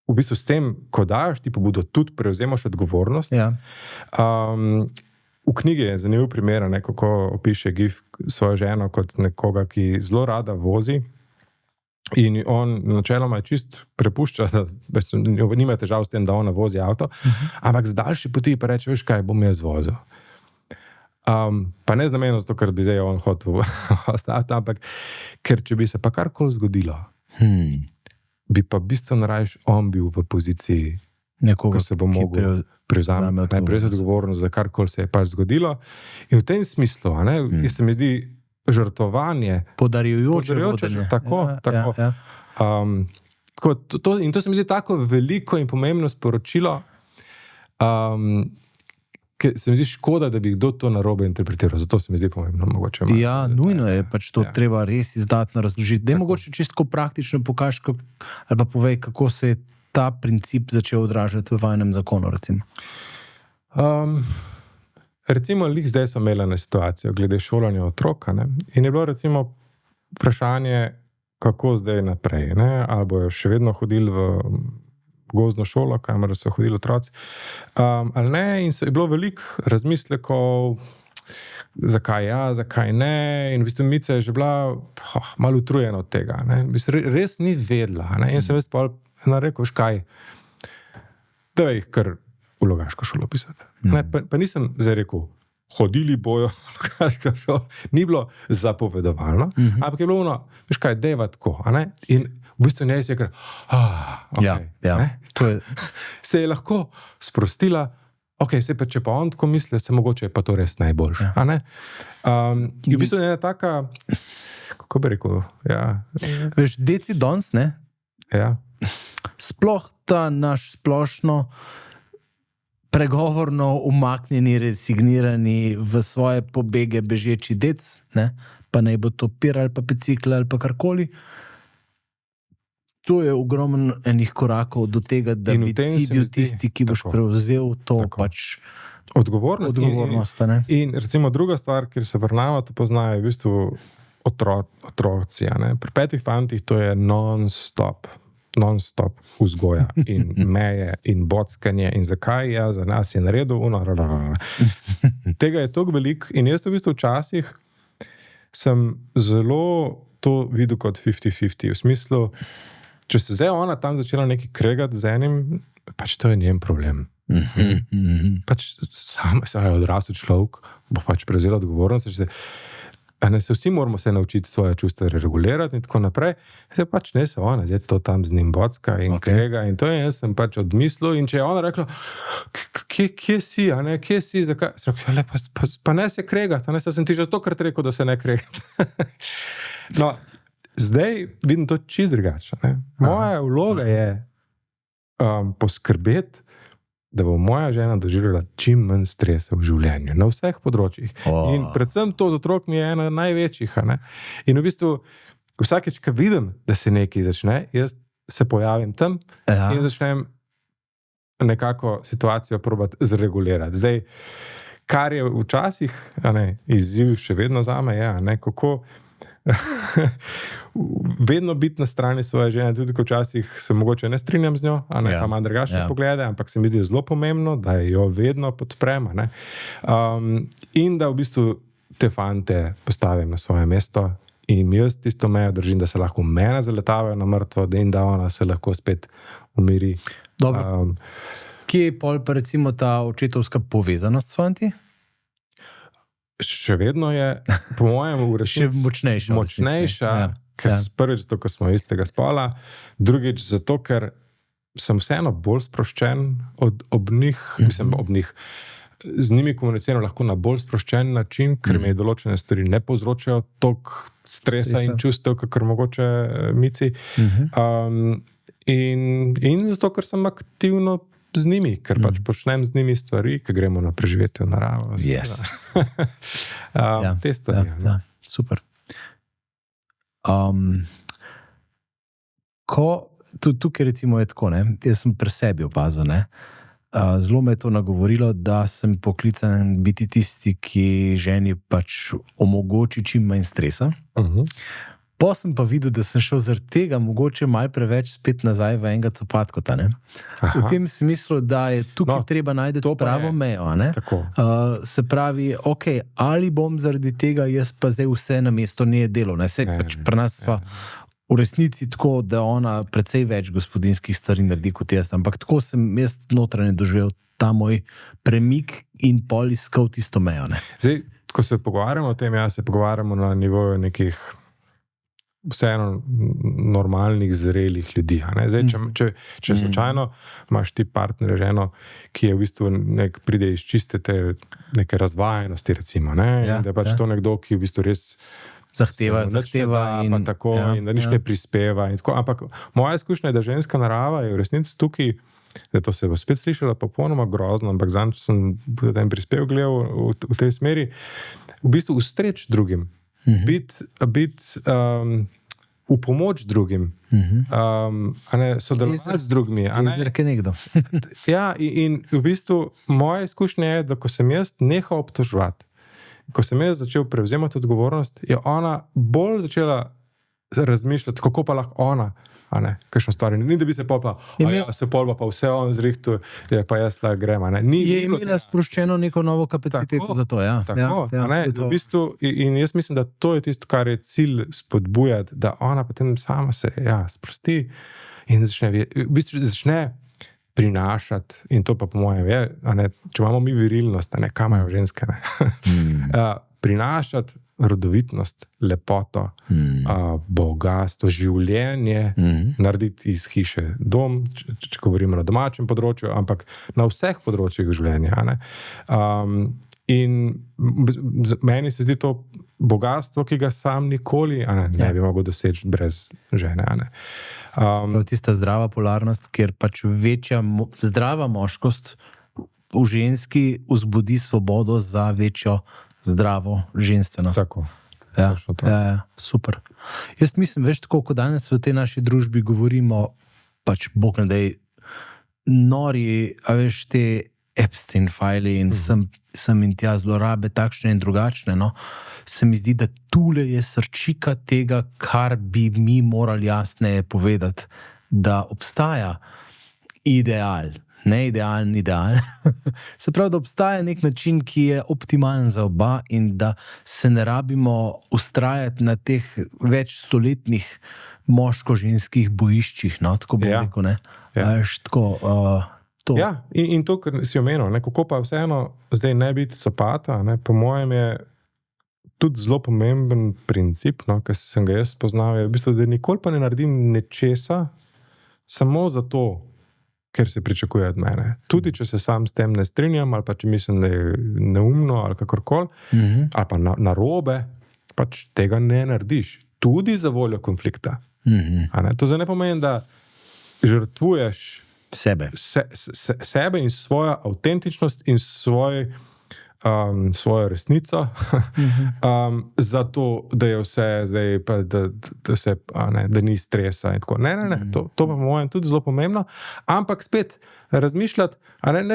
Speaker 1: v bistvu s tem, ko daš ti pobudo, tudi prevzemaš odgovornost.
Speaker 2: Ja.
Speaker 1: V knjigi je zanimiv primer, kako opiše Gif svojo ženo kot nekoga, ki zelo rada vozi in on načeloma je čist prepušča, da nima težav s tem, da ona vozi avto, ampak z daljši poti pa reče, veš kaj, bom jaz vozil. Pa ne z namenom zato, ker bi zdaj on hotel ostati, ampak ker če bi se pa karkoli zgodilo, bi pa bistveno rajš on bil v poziciji
Speaker 2: nekoga,
Speaker 1: ko se bo mogel prevzeti odgovornost za karkoli se je pač zgodilo. In v tem smislu, se mi zdi žrtvovanje
Speaker 2: podarjujoče.
Speaker 1: Tako. In to se mi zdi tako veliko in pomembno sporočilo, se mi zdi škoda, da bi kdo to narobe interpretiral. Zato se mi zdi pomembno mogoče.
Speaker 2: Nujno je pač to treba res izdatno razložiti. Daj mogoče čisto praktično pokaž, ali pa povej, kako se je ta princip začel odražati v vajnem zakonu, recimo.
Speaker 1: Recimo, zdaj so imeli na situacijo glede šolanja otroka, in je bilo recimo vprašanje, kako zdaj naprej, ali bojo še vedno hodili v gozdno šolo, kamor so hodili otroci, ali ne, in je bilo veliko razmislekov, zakaj ja, zakaj ne, in v bistvu Mica je že bila malo utrujena od tega, v bistvu res ni vedela, in sem jaz pa rekel, škaj, da jih kar v Logaško šolo pisati. Pa nisem zdaj rekel, hodili bojo v Logaško šolo, ni bilo zapovedovalno, ampak je bilo ono, veš kaj, dejva tako, in v bistvu njej se je kar, se je lahko sprostila, se pa če pa on tako misli, se mogoče je pa to res najboljše. In v bistvu je taka, kako bi rekel,
Speaker 2: veš, deci danes, sploh ta naš splošno pregovorno umaknjeni, resignirani v svoje pobege bežeči dec, ne? Pa naj bo to pir ali pa bicikl ali pa karkoli. To je ogromno enih korakov do tega, da bi ti bil tisti, ki boš prevzel to pač
Speaker 1: odgovornost. In recimo druga stvar, kjer se vrnava, to poznajo v bistvu otroci. Pri 5 fantih to je non-stop vzgoja in meje in bockanje in zakaj za nas je naredil Tega je toliko veliko in jaz v bistvu včasih sem zelo to videl kot 50-50, v smislu, če se zdaj ona tam začela nekaj kregati z enim, pač to je njen problem. Pač sam je odrastel človek, bo pač prevzel odgovornost, se vsi moramo se naučiti svoje čustva regulirati in tako naprej, se pač ne se ona, zdaj to tam z njim bocka in krega in to je, jaz sem pač odmislil in če je ona rekla, kje si, kje si, zakaj? Pa ne se kregati, sem ti že 100krat rekel, da se ne kregati. No, zdaj vidim to čisto drugače. Moja vloga je poskrbeti, da bo moja žena doživljala čim manj stresa v življenju, na vseh področjih. In predvsem to z otrokmi je ena največjih. In v bistvu vsakeč, ko vidim, da se nekaj začne, jaz se pojavim tam in začnem nekako situacijo probati zregulirati. Zdaj, kar je včasih izziv še vedno zame, je, kako vedno biti na strani svoje žene, tudi ko včasih se mogoče ne strinjam z njo, pa imam drugačne poglede, ampak se mi zdi zelo pomembno, da jo vedno podprem. In da v bistvu te fante postavim na svoje mesto in jaz tisto mejo držim, da se lahko mene zaletavajo na mrtvo, da ona se lahko spet umiri.
Speaker 2: Dobro. Kje je pol pa recimo ta očetovska povezanost s fanti?
Speaker 1: Še vedno je, po mojem, v resnici močnejša, ker prvič zato, ker smo istega spola, drugič zato, ker sem vseeno bolj sproščen ob njih, mislim, ob njih. Z njimi komuniciram lahko na bolj sproščen način, ker mi določene stvari ne povzročajo toliko stresa in čustev, kakor mogoče Mici. In zato, ker sem aktivno z njimi, ker pač počnem z njimi stvari, ki gremo na preživetje v naravo. Te stvari.
Speaker 2: Super. Tukaj recimo je tako, jaz sem pri sebi opazil, zelo me je to nagovorilo, da sem poklican biti tisti, ki ženi pač omogoči čim manj stresa. Pa sem pa videl, da sem šel zaradi tega mogoče malo preveč spet nazaj v enega copatkota. V tem smislu, da je tukaj treba najti pravo mejo. Se pravi, ali bom zaradi tega jaz pa zdaj vse na mesto nje delo. Pač pri nas sva v resnici tako, da ona precej več gospodinskih stvari naredi kot jaz, ampak tako sem jaz notranje doživel ta moj premik in pol iskal tisto mejo.
Speaker 1: Zdaj, ko se pogovarjamo o tem, se pogovarjamo na nivoju nekih vseeno normalnih, zrelih ljudi. Zdaj, če slučajno imaš ti partner, ženo, ki je v bistvu pride iz čiste te neke razvajenosti, recimo, in da je pač to nekdo, ki v bistvu res
Speaker 2: zahteva
Speaker 1: in tako, in da nič ne prispeva. In tako. Ampak moja izkušnja je, da ženska narava je v resnici tukaj, da to se bo spet slišala popolnoma grozno, ampak zanj sem potem prispel gledal v tej smeri, v bistvu ustreč drugim. Biti v pomoč drugim, sodelovati z drugimi.
Speaker 2: Izreke nekdo.
Speaker 1: In v bistvu moja izkušnja je, da ko sem jaz nehal obtoževati, ko sem jaz začel prevzemati odgovornost, je ona bolj začela razmišljati, kako pa lahko ona, kakšno stvar. Ni, da bi se se polpa pa vse on zrihtu, pa jaz lahko grem.
Speaker 2: Je imela sproščeno neko novo kapaciteto za to,
Speaker 1: v bistvu, in jaz mislim, da to je tisto, kar je cilj spodbujati, da ona potem sama se sprosti in začne prinašati, in to pa po mojem je, če imamo mi virilnost, kaj imajo ženske, prinašati rodovitnost, lepoto, bogastvo, življenje, narediti iz hiše dom, če govorimo na domačem področju, ampak na vseh področjih življenja. In meni se zdi to bogastvo, ki ga sam nikoli ne bi mogel doseči brez žene.
Speaker 2: Tista zdrava polarnost, kjer pač večja zdrava moškost v ženski vzbudi svobodo za večjo zdravo ženstvenost.
Speaker 1: Tako.
Speaker 2: Ja, super. Jaz mislim, veš, tako kot danes v tej naši družbi govorimo, pač Bog ne daj, nori, a veš, te Epstein fajli in sem in tja zlorabe takšne in drugačne, no. Se mi zdi, da tule je srčika tega, kar bi mi morali jasneje povedati, da obstaja ideal, ne idealen ideal. Se pravi, da obstaja nek način, ki je optimalen za oba in da se ne rabimo ustrajati na teh večstoletnih moško-ženskih bojiščih, no, tako bi rekel, ne. Veš, tako, to.
Speaker 1: Ja, in to, kar si omenil, ne, kako pa vseeno zdaj ne biti sopata, ne, po mojem je tudi zelo pomemben princip, no, ki sem ga jaz spoznal, je v bistvu, da nikoli pa ne naredim nečesa samo zato, ker se pričakuje od mene. Tudi, če se sam s tem ne strinjam, ali pa če mislim, da je neumno, ali kakorkoli, ali pa narobe, pač tega ne narediš. Tudi za voljo konflikta. To zdaj ne pomeni, da žrtvuješ sebe in svojo avtentičnost in svojo resnico zato, da je vse zdaj pa, da ni stresa in tako. Ne, to pa po mojem tudi zelo pomembno, ampak spet razmišljati,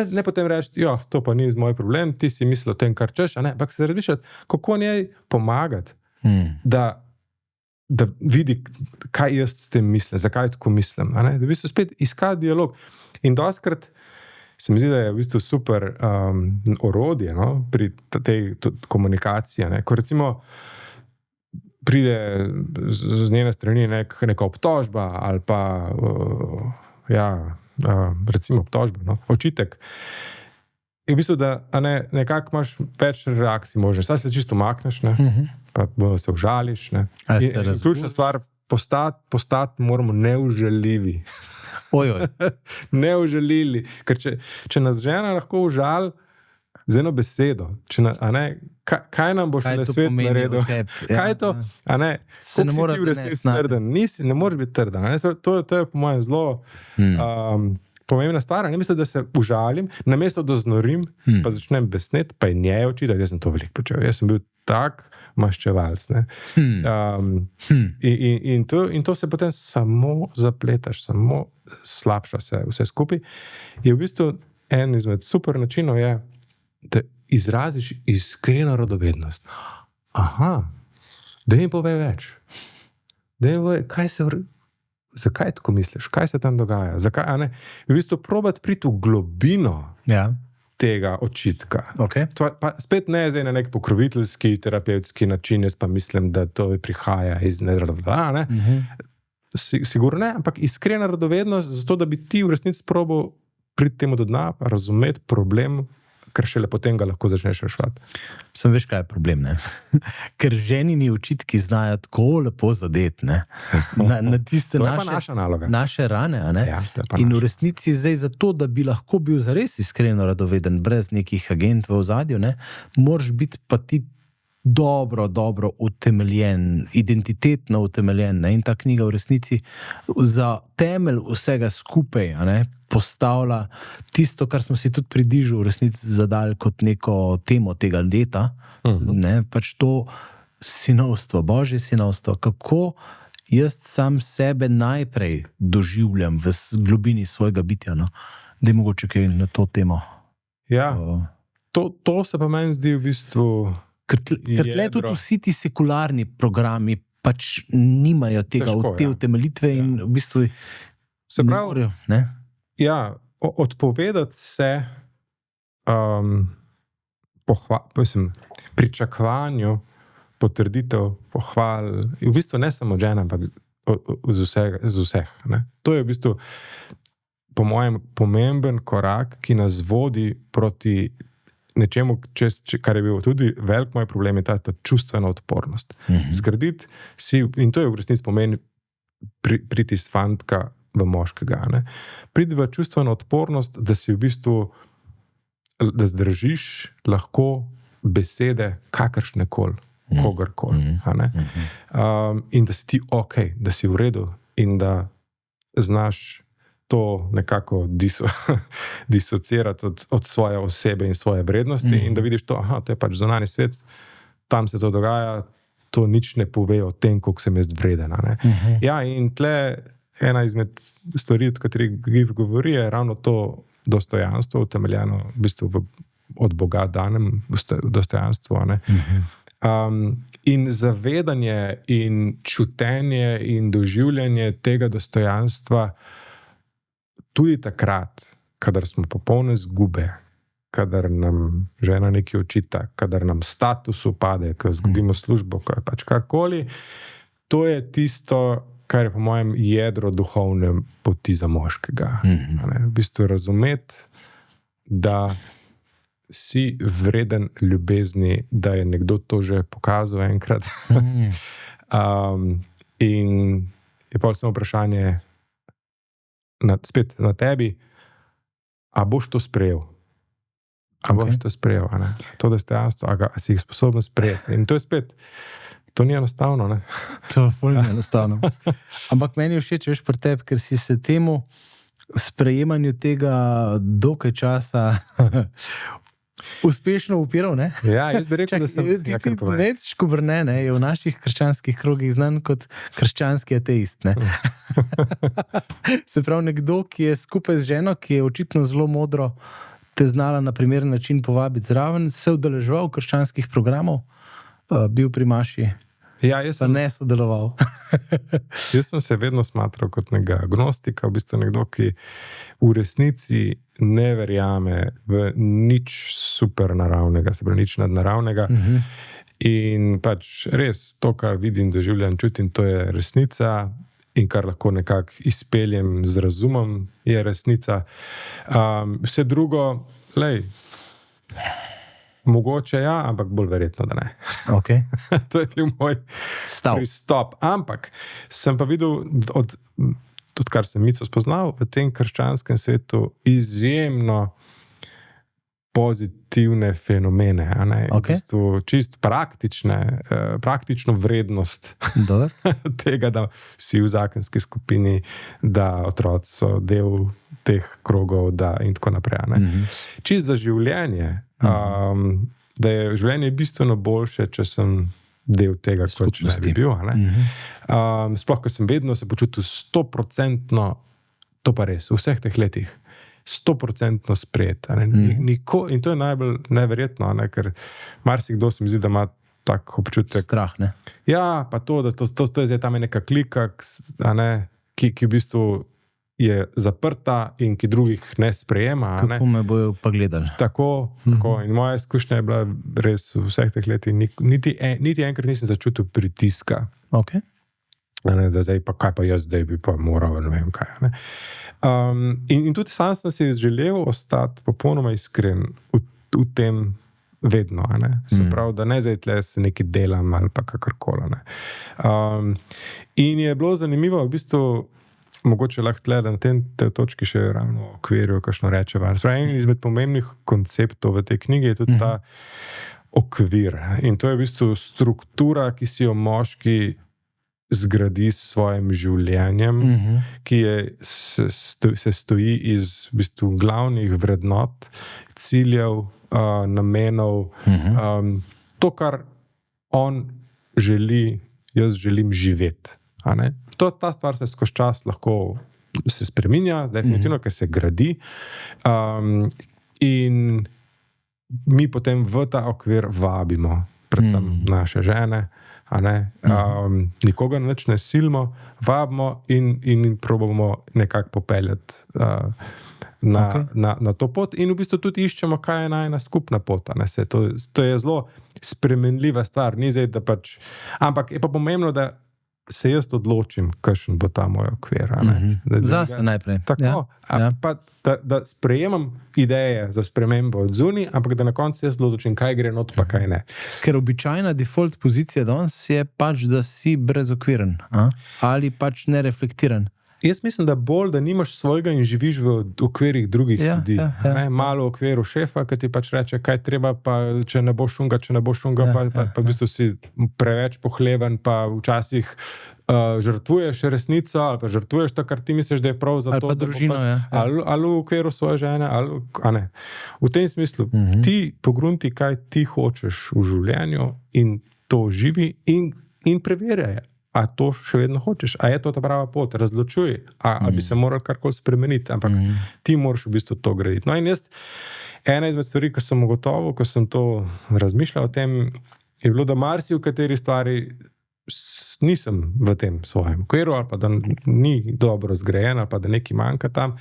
Speaker 1: ne potem reči, to pa ni moj problem, ti si mislil o tem, kar češ, ampak se razmišljati, kako njej pomagati, da vidi, kaj jaz s tem mislim, zakaj tako mislim, da v bistvu spet iskati dialog. In dostikrat se mi zdi, da je v bistvu super orodje, no, pri tej komunikaciji, ne. Ko recimo pride z njene strani neka obtožba ali pa recimo obtožba, no, očitek. In v bistvu, da nekako imaš več reakcij možnih. Saj se čisto makneš, ne, pa se užališ, ne. In ključna stvar, postati moramo neužaljivi. Neužaljivi. Ker če nas žena lahko užali z eno besedo, kaj nam boš na svet naredil? Kaj je to?
Speaker 2: Se ne moreš
Speaker 1: biti trden. Ne moreš biti trden. To je po mojem zelo pomembna stvar. Ne mislim, da se užalim, namesto da znorim, pa začnem besneti, pa je njej očitati. Jaz sem to veliko počel. Jaz sem bil tak maščevalc. In to se potem samo zapletaš, samo slabša se vse skupaj. Je v bistvu en izmed super načinov je, da izraziš iskreno radovednost. Da mi pove več. Zakaj tako misliš? Kaj se tam dogaja? Zakaj, v bistvu probati priti v globino tega očitka. Pa spet ne zdaj na nek pokroviteljski, terapevtski način, jaz pa mislim, da to prihaja iz nedravda, sigurno ne, ampak iskrena radovednost zato, da bi ti v resnici probal priti temu do dna, razumeti problem, ker šele potem ga lahko začneš reševati.
Speaker 2: Sem veš, kaj je problem, ne? Ker ženini očitki znajo tako lepo zadeti, ne? Na tiste
Speaker 1: naša naloga.
Speaker 2: Naše rane, a ne? In v resnici zdaj zato, da bi lahko bil zares iskreno radoveden, brez nekih agent v ozadju, ne? Moraš biti pa ti dobro utemeljen, identitetno utemeljen, ne? In ta knjiga v resnici za temelj vsega skupaj, a ne, postavlja tisto, kar smo si tudi pri Dižu v resnici zadali kot neko temo tega leta, ne, pač to sinovstvo, božje sinovstvo, kako jaz sam sebe najprej doživljam v globini svojega bitja, no, da je mogoče kaj na to temo.
Speaker 1: Ja, to se pa meni zdi v bistvu
Speaker 2: ker tle tudi vsi ti sekularni programi pač nimajo tega, te utemeljitve in v bistvu
Speaker 1: se pravi,
Speaker 2: ne?
Speaker 1: Ja, odpovedati se pričakovanju potrditev, pohval, v bistvu ne samo žena, ampak z vseh. Ne? To je v bistvu po mojem pomemben korak, ki nas vodi proti nečemu, kar je bil tudi velik moj problem, je ta čustvena odpornost. Zgraditi si, in to je v resnici pomeni priti iz fantka v moškega. Ne? Pridi v čustveno odpornost, da si v bistvu, da zdržiš lahko besede kakršnekoli, kogarkoli. In da si ti da si v redu in da znaš to nekako disocirati od svoje osebe in svoje vrednosti in da vidiš to, to je pač zunanji svet, tam se to dogaja, to nič ne pove o tem, koliko sem jaz vreden. Ja, in tle ena izmed stvari, od katerih Giv govori, je ravno to dostojanstvo, utemeljeno v bistvu od Boga danem dostojanstvo. In zavedanje in čutenje in doživljanje tega dostojanstva tudi takrat, kadar smo popolne zgube, kadar nam žena nekaj očita, kadar nam status upade, ko zgubimo službo, ko je pač karkoli, to je tisto, kar je po mojem jedro duhovne poti za moškega. V bistvu razumeti, da si vreden ljubezni, da je nekdo to že pokazal enkrat. In je pa samo vprašanje spet na tebi, a boš to sprejel? A boš to sprejel? To dostojanstvo, a si jih sposoben sprejeti? In to je spet, to ni enostavno. Ne?
Speaker 2: To je ful enostavno. Ampak meni je všeč, veš, pri tebi, ker si se temu sprejemanju tega dokaj časa uspešno upiral, ne?
Speaker 1: Ja, jaz bi rekel, da sem...
Speaker 2: Tisti Nejc Škobrne je v naših krščanskih krogih znan kot krščanski ateist, ne? Se pravi, nekdo, ki je skupaj z ženo, ki je očitno zelo modro te znala na primeren način povabiti zraven, se udeleževal krščanskih programov, bil pri maši,
Speaker 1: ja,
Speaker 2: pa ne sodeloval.
Speaker 1: Jaz sem se vedno smatral kot nekega agnostika, v bistvu nekdo, ki v resnici ne verjame v nič super naravnega, se pravi nič nadnaravnega. In pač res to, kar vidim, doživljam, čutim, to je resnica in kar lahko nekako izpeljem z razumom, je resnica. Vse drugo, mogoče ja, ampak bolj verjetno, da ne.
Speaker 2: Okay.
Speaker 1: To je bil moj pristop. Ampak sem pa videl, tudi kar sem Mico spoznal, v tem krščanskem svetu izjemno pozitivne fenomene.
Speaker 2: Okay.
Speaker 1: V bistvu čist praktično vrednost tega, da si v zakonski skupini, da otroci so del teh krogov in tako naprej. Čist za življenje. Da je življenje bistveno boljše, če sem del tega, kot če ne bi bil. Sploh, ko sem vedno se počutil 100%, to pa res, v vseh teh letih, 100% sprejet. In to je najbolj neverjetno, ker marsikdo se mi zdi, da ima tak občutek.
Speaker 2: Strah, ne?
Speaker 1: Ja, pa to, da to je zdaj tam neka klika, ki v bistvu je zaprta in ki drugih ne sprejema.
Speaker 2: Kako me bojo pa gledali.
Speaker 1: Tako. In moja izkušnja je bila res v vseh teh letih. Niti enkrat nisem začutil pritiska.
Speaker 2: Okay.
Speaker 1: Da zdaj pa kaj pa jaz, zdaj bi pa moral, ne vem kaj. In tudi sam sem si želel ostati popolnoma iskren v tem vedno. Se pravi, da ne zdaj tle se nekaj delam ali pa kakorkoli. In je bilo zanimivo v bistvu, mogoče lahko tle, da na tej točki še ravno v okviru, kakšno rečeva. En izmed pomembnih konceptov v tej knjigi je tudi ta okvir. In to je v bistvu struktura, ki si jo moški zgradi s svojim življenjem, ki se stoji iz v bistvu glavnih vrednot, ciljev, namenov. To, kar on želi, jaz želim živeti. Ta stvar se skozi čas lahko se spreminja, definitivno, ker se gradi. In mi potem v ta okvir vabimo, predvsem naše žene, nikoga nič ne silimo, vabimo in probamo nekako popeljati na to pot in v bistvu tudi iščemo, kaj je najna skupna pot. To je zelo spremenljiva stvar, ni zdaj, da pač, ampak je pa pomembno, da se jaz odločim, kakšen bo ta moj okvir.
Speaker 2: Zase najprej.
Speaker 1: Tako, pa da sprejemam ideje za spremembo od zunaj, ampak da na koncu jaz odločim, kaj gre not, pa kaj ne.
Speaker 2: Ker običajna default pozicija danes je pač, da si brezokviren, ali pač nereflektiran.
Speaker 1: Jaz mislim, da bolj, da nimaš svojega in živiš v okvirih drugih ljudi. Malo v okviru šefa, ki ti pač reče, kaj treba, pa če ne boš šunga, pa v bistvu si preveč pohleven, pa včasih žrtvuješ resnico, ali pa žrtvuješ to, kar ti misliš, da je prav za
Speaker 2: Ali
Speaker 1: to,
Speaker 2: pa
Speaker 1: da bo
Speaker 2: družino, ja.
Speaker 1: ali v okviru svoje žene, ali a ne. V tem smislu, ti pogrunti, kaj ti hočeš v življenju in to živi in preverjaj, a to še vedno hočeš, a je to ta prava pot, razločuj, a bi se moral karkoli spremeniti, ampak ti moraš v bistvu to graditi. No in jaz, ena izmed stvari, ko sem ugotovil, ko sem to razmišljal o tem, je bilo, da marsi v kateri stvari nisem v tem svojem okviru, ali pa da ni dobro zgrajen, ali pa da nekaj manjka tam.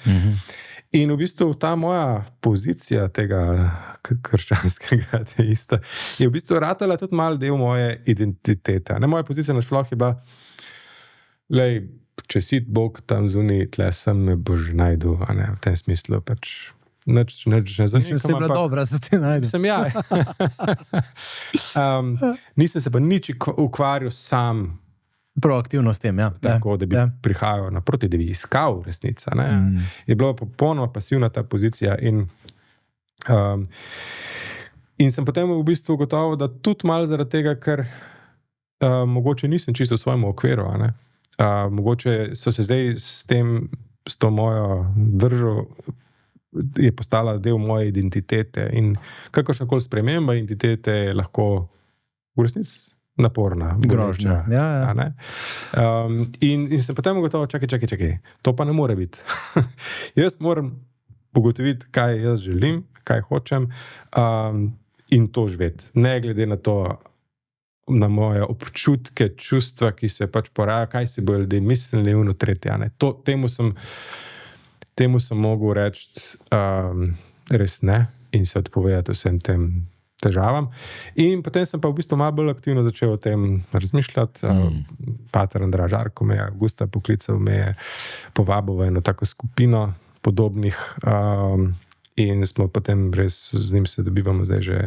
Speaker 1: In v bistvu ta moja pozicija tega krščanskega ateista je v bistvu ratala tudi malo del moje identitete. Ne, moja pozicija nasploh je bila, lej, če si Bog tam zunaj, tle sem, me boš najdel, a ne, v tem smislu pač nič ne zanikam.
Speaker 2: Mislim, se je bila dobra, za te najdel.
Speaker 1: Sem ja. Nisem se pa nič ukvarjal sam
Speaker 2: proaktivno s tem, ja.
Speaker 1: Tako, da bi prihajal naproti, da bi iskal resnica. Je bila popolnoma pasivna ta pozicija in sem potem v bistvu ugotovil, da tudi malo zaradi tega, ker mogoče nisem čisto v svojem okviru, a ne. Mogoče so se zdaj s to mojo držo je postala del moje identitete in kakršnakoli sprememba identitete je lahko v resnici naporna,
Speaker 2: grožnja. Ja.
Speaker 1: In sem potem ugotovil, čakaj, to pa ne more biti. Jaz moram ugotoviti, kaj jaz želim, kaj hočem in to živeti. Ne glede na to, na moje občutke, čustva, ki se pač poraja, kaj si bo ljudje mislili, uno tretje. Temu sem mogel reči res ne in se odpovedati vsem tem težavam. In potem sem pa v bistvu malo bolj aktivno začel o tem razmišljati. Pater Andraž Žarko me je avgusta poklical, me je povabil v eno tako skupino podobnih in smo potem res z njim se dobivamo zdaj že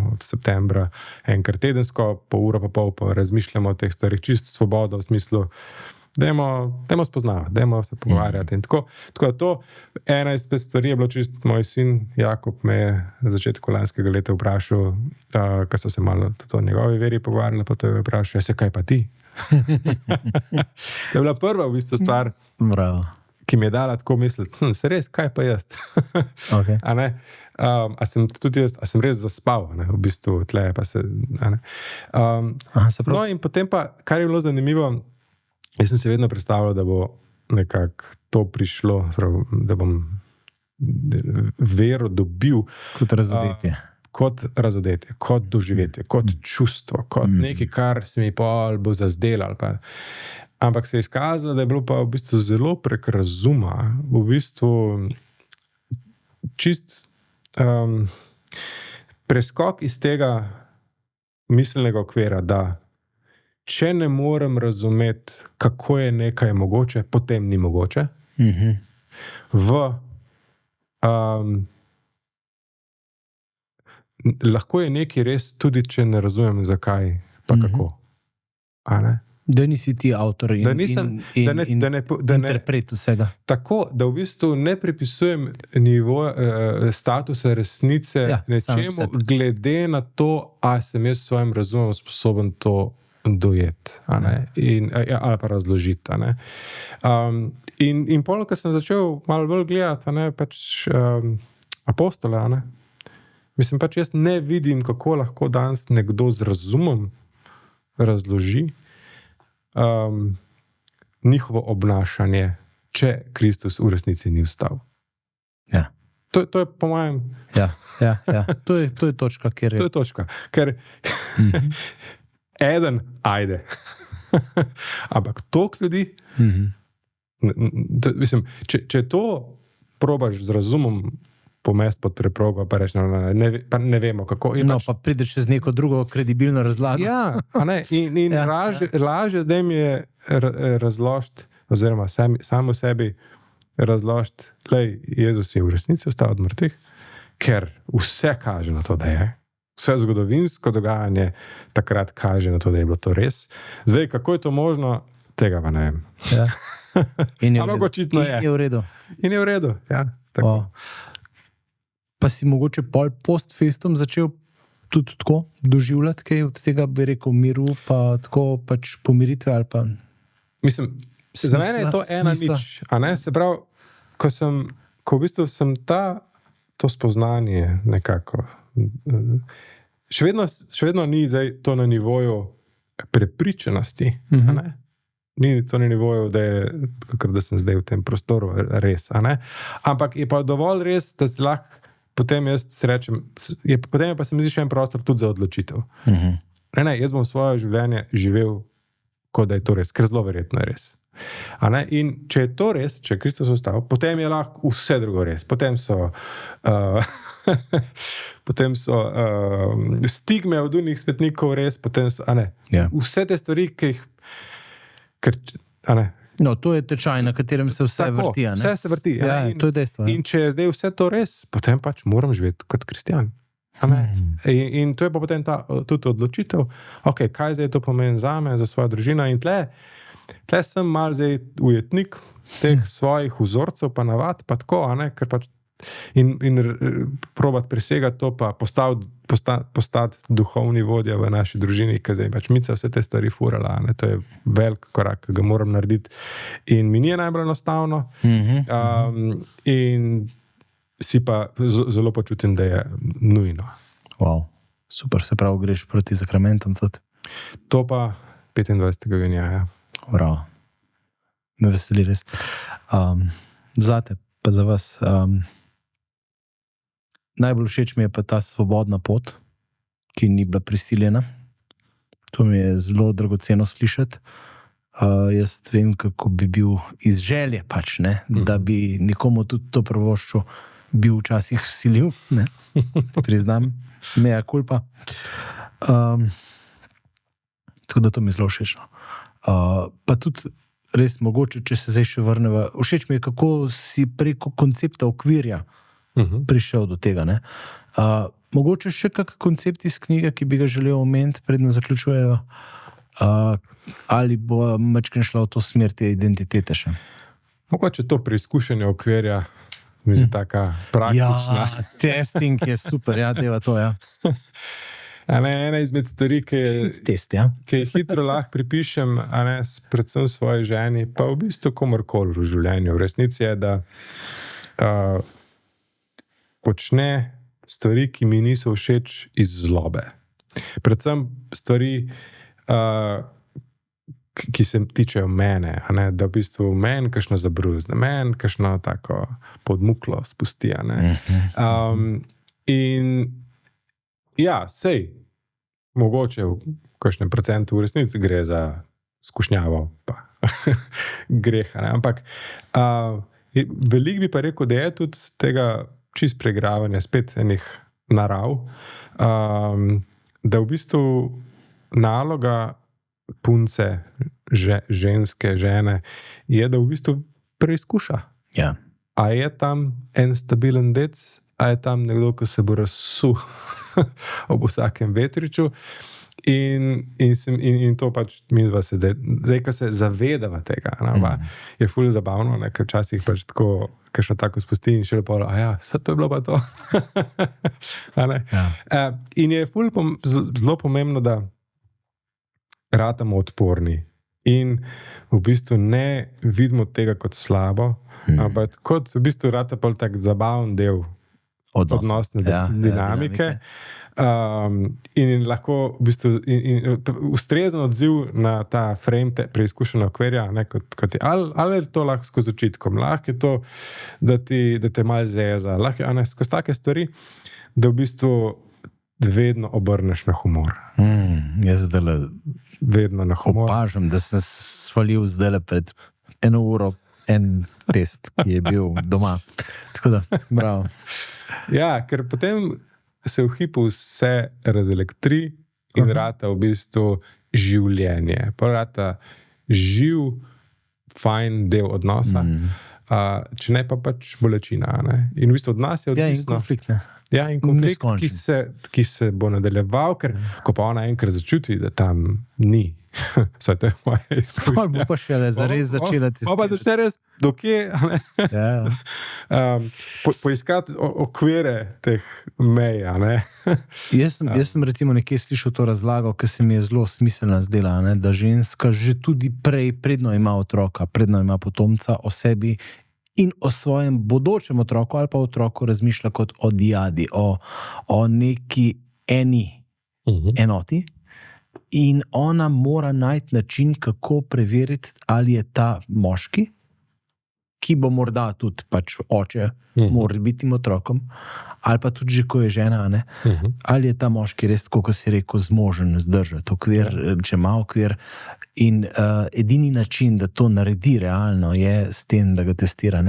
Speaker 1: od septembra enkrat tedensko, pol ura pa pol pa razmišljamo o teh stvarih, čisto svobodo v smislu, dajmo spoznavati, dajmo se pogovarjati. In tako da to, ena izmed stvari je bilo čisto, moj sin Jakob me je na začetku lanskega leta vprašal, ko so se malo o njegovi veri pogovarjali, pa to je vprašal, se kaj pa ti? To je bila prva v bistvu stvar, ki mi je dala tako misliti, se res, kaj pa jaz?
Speaker 2: Okay.
Speaker 1: A ne? A sem res zaspal, ne? V bistvu tle pa se, a ne? No in potem pa, kar je bilo zanimivo, jaz sem se vedno predstavljal, da bo nekako to prišlo, da bom vero dobil
Speaker 2: kot razodetje.
Speaker 1: Kot doživetje, kot čustvo, kot nekaj, kar se mi pol bo zazdelo. Ampak se je izkazalo, da je bilo pa v bistvu zelo prek razuma, v bistvu čist preskok iz tega miselnega okvira, da če ne morem razumeti, kako je nekaj mogoče, potem ni mogoče. Lahko je nekaj res, tudi če ne razumem, zakaj, pa kako. A ne?
Speaker 2: Da nisi ti avtor in interpret vsega.
Speaker 1: Tako, da v bistvu ne pripisujem statusa resnice nečemu, glede na to, a sem jaz s svojim razumom sposoben to dojeti, ali pa razložiti. In pol, ko sem začel malo bolj gledati, pač apostola, mislim, pač jaz ne vidim, kako lahko danes nekdo z razumom razloži njihovo obnašanje, če Kristus v resnici ni vstal.
Speaker 2: Ja.
Speaker 1: To je po mojem...
Speaker 2: Ja. To je točka, kjer je...
Speaker 1: To je točka, ker eden ajde. Ampak toliko ljudi, mislim, če to probaš z razumom pomest pod preprogo, pa reči, pa ne vemo, kako.
Speaker 2: Pa prideš z neko drugo kredibilno razlago.
Speaker 1: Ja, in lažje zdaj mi je razložiti, oziroma samo sebi razložiti, lej, Jezus je v resnici vstal od mrtvih, ker vse kaže na to, da je. Vse zgodovinsko dogajanje takrat kaže na to, da je bilo to res. Zdaj, kako je to možno, tega pa ne vem.
Speaker 2: Ja.
Speaker 1: Ampak očitno je.
Speaker 2: In je v redu.
Speaker 1: In je v redu, ja. Tako.
Speaker 2: Pa si mogoče pol post-festom začel tudi tako doživljati kaj od tega, bi rekel, miru, pa tako pač pomiritve ali pa...
Speaker 1: Mislim, za mene je to ena
Speaker 2: smisla.
Speaker 1: nič. A ne? Se pravi, ko v bistvu sem to spoznanje nekako. Še vedno ni zdaj to na nivoju prepričanosti. A ne? Ni to na nivoju, da sem zdaj v tem prostoru res. A ne? Ampak je pa dovolj res, da si lahko potem jaz rečem, potem je pa se mi zdi še en prostor tudi za odločitev. Ne, jaz bom svoje življenje živel, kot da je to res, ker zelo verjetno je res. A ne? In če je to res, če je Kristus ostal, potem je lahko vse drugo res. Potem so stigme od unih svetnikov res, potem so, a ne, vse te stvari, ki jih, a ne.
Speaker 2: No, to je tečaj, na katerem se vse vrti.
Speaker 1: Vse se vrti.
Speaker 2: To je dejstvo.
Speaker 1: In če je zdaj vse to res, potem pač moram živeti kot kristjan. In to je pa potem tudi odločitev, okay, kaj zdaj to pomeni zame, za svojo družino. In tle sem mal zdaj ujetnik teh svojih vzorcev, pa navad, pa tako, a ne, ker pač in probati presegati to, pa postati duhovni vodja v naši družini, ker zdaj pač Mica vse te stvari furala, ne, to je velik korak, ki ga moram narediti. In mi ni najbolj enostavno. In si pa zelo počutim, da je nujno.
Speaker 2: Wow, super, se pravi, greš proti zakramentom tudi.
Speaker 1: To pa 25. junija, ja.
Speaker 2: Bravo. Me veseli res. Zate, pa za vas. Najbolj všeč mi je pa ta svobodna pot, ki ni bila prisiljena. To mi je zelo dragoceno slišati. Jaz vem, kako bi bil iz želje pač, ne? Da bi nekomu tudi to prvoščo bil včasih vsilil, ne? Priznam, mea culpa. Tako da to mi je zelo všeč. Pa tudi res mogoče, če se zdaj še vrneva, všeč mi je, kako si preko koncepta okvirja prišel do tega. Ne? Mogoče še kak koncept iz knjige, ki bi ga želel omeniti, predno zaključujejo, ali bo mačken šla v to smer te identitete še?
Speaker 1: Mogoče to preizkušanje okvirja mi je taka praktična.
Speaker 2: Ja, testing je super, ja, deva to, ja.
Speaker 1: Ena izmed stvari,
Speaker 2: Test, ja.
Speaker 1: ki jih hitro lahko pripišem, predvsem svoji ženi, pa v bistvu komorkoli v življenju. V resnici je, da počne stvari, ki mi niso všeč iz zlobe. Predvsem stvari, ki se tičejo mene, da v bistvu meni kakšno zabruz, da meni kakšno tako podmuklo spusti. In ja, sej, mogoče v kakšnem procentu v resnici gre za skušnjavo pa greh, ampak veliko bi pa rekel, da je tudi tega čist preigravanja spet enih narav, da v bistvu naloga punce, ženske, žene, je, da v bistvu preizkuša.
Speaker 2: Ja.
Speaker 1: A je tam en stabilen dec, a je tam nekdo, ki se bo razsul ob vsakem vetriču. In to pač midva se zdaj, ko se zavedava tega, je ful zabavno, ker včasih pač tako, kakšno tako spusti in še lepo, to je bilo pa to. In je ful zelo pomembno, da ratamo odporni in v bistvu ne vidimo tega kot slabo, ampak kot v bistvu rata pa tak zabaven del odnosne dinamike. In lahko v bistvu ustrezen odziv na ta frame preizkušenega okvirja, kot je, ali je to lahko skozi očitkom, lahko je to, da te malo zeza, lahko je skozi take stvari, da v bistvu vedno obrneš na humor.
Speaker 2: Jaz zdaj
Speaker 1: vedno na humor.
Speaker 2: Opažam, da sem svalil zdaj pred 1 uro en test, ki je bil doma. Tako da, bravo.
Speaker 1: Ja, ker potem se v hipu vse razelektri in rata v bistvu življenje. Pa rata živ, fajn del odnosa, če ne pa pač bolečina. In v bistvu od nas je odvisno.
Speaker 2: Ja, in konflikt, ne.
Speaker 1: Ja, in konflikt, ki se bo nadaljeval, ker ko pa ona enkrat začuti, da tam ni. Saj to je moja izkušnja.
Speaker 2: Bo pa še zares začela testirati.
Speaker 1: Pa začne res dokje, poiskati okvire teh mej.
Speaker 2: Jaz sem recimo nekje slišal to razlago, ki se mi je zelo smiselna zdela, da ženska že tudi predno ima otroka, predno ima potomca o sebi in o svojem bodočem otroku ali pa otroku razmišlja kot o diadi, o neki enoti. In ona mora najti način, kako preveriti, ali je ta moški, ki bo morda tudi pač oče, mora biti otrokom, ali pa tudi že, ko je žena, ali je ta moški res, kot si rekel, zmožen zdržati okvir, če ima okvir. In edini način, da to naredi realno, je s tem, da ga testira.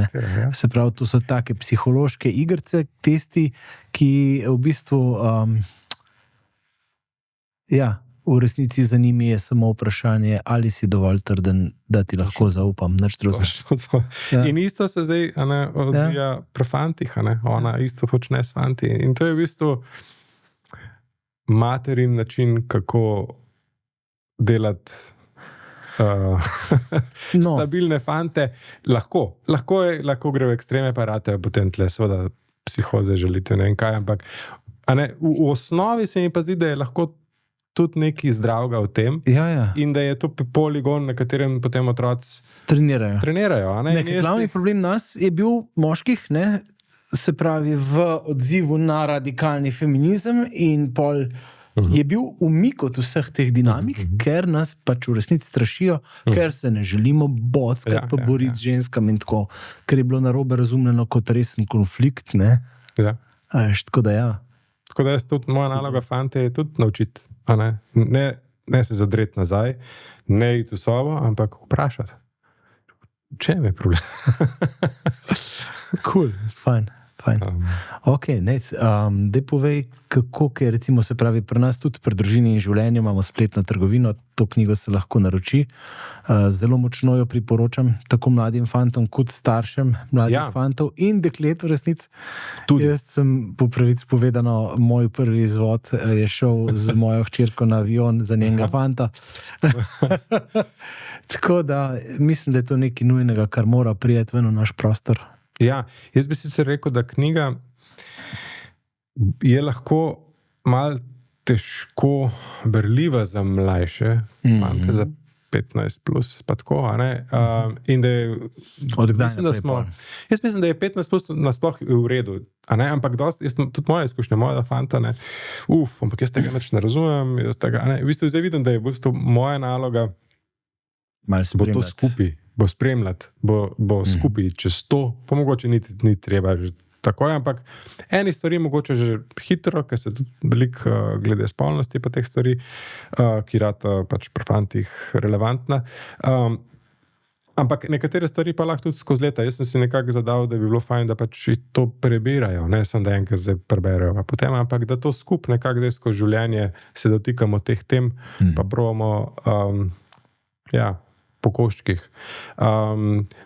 Speaker 2: Se pravi, to so take psihološke igrice, testi, ki v bistvu v resnici za njimi je samo vprašanje, ali si dovolj trden, da ti lahko zaupam.
Speaker 1: In isto se zdaj odvija pri fantih, ona isto počne s fanti. In to je v bistvu materin način, kako delati stabilne fante. Lahko gre v ekstreme, pa rate potem tle seveda psihoze želite, ne vem kaj, ampak v osnovi se mi pa zdi, da je lahko tudi nekaj zdravega v tem. In da je to poligon, na katerem potem otroci trenirajo.
Speaker 2: Glavni problem nas je bil moških, se pravi v odzivu na radikalni feminizem in pol je bil umik od vseh teh dinamik, ker nas pač v resnici strašijo, ker se ne želimo bockati, pa boriti z ženskami in tako, ker je bilo narobe razumljeno kot resen konflikt. Tako da
Speaker 1: Tako da tudi moja naloga fante je tudi naučiti. Ne se zadreti nazaj, ne iti v sobo, ampak vprašati. Če je problem?
Speaker 2: Cool, fajn. Ok, daj povej, kako je recimo, se pravi, pri nas tudi pri družini in življenju imamo spletno trgovino, to knjigo se lahko naroči. Zelo močno jo priporočam tako mladim fantom, kot staršem mladih fantov in deklet v resnici. Jaz sem po pravici povedano, moj prvi izvod je šel z mojo hčerko na avion za njenega fanta. Tako da mislim, da je to nekaj nujnega, kar mora prijeti ven v naš prostor.
Speaker 1: Ja, jaz bi sicer rekel, da knjiga je lahko malo težko berljiva za mlajše fante, za 15 plus, pa tako, in da je jaz mislim, da je 15 plus nasploh v redu, ampak tudi moja izkušnja, moja fanta, ampak jaz tega nič ne razumem, v bistvu zdaj vidim, da je v bistvu moja naloga bo to skupaj, bo spremljati, bo skupaj čez to, pa mogoče ni treba že takoj, ampak eni stvari mogoče že hitro, ker se tudi veliko glede spolnosti pa teh stvari, ki rata pač pri fantih relevantna. Ampak nekatere stvari pa lahko tudi skozi leta. Jaz sem si nekako zadal, da bi bilo fajn, da pač to prebirajo, ne samo da enkrat zdaj preberajo, pa potem, ampak da to skupaj nekako zdaj skozi življenje se dotikamo teh tem, pa probamo po koščkih.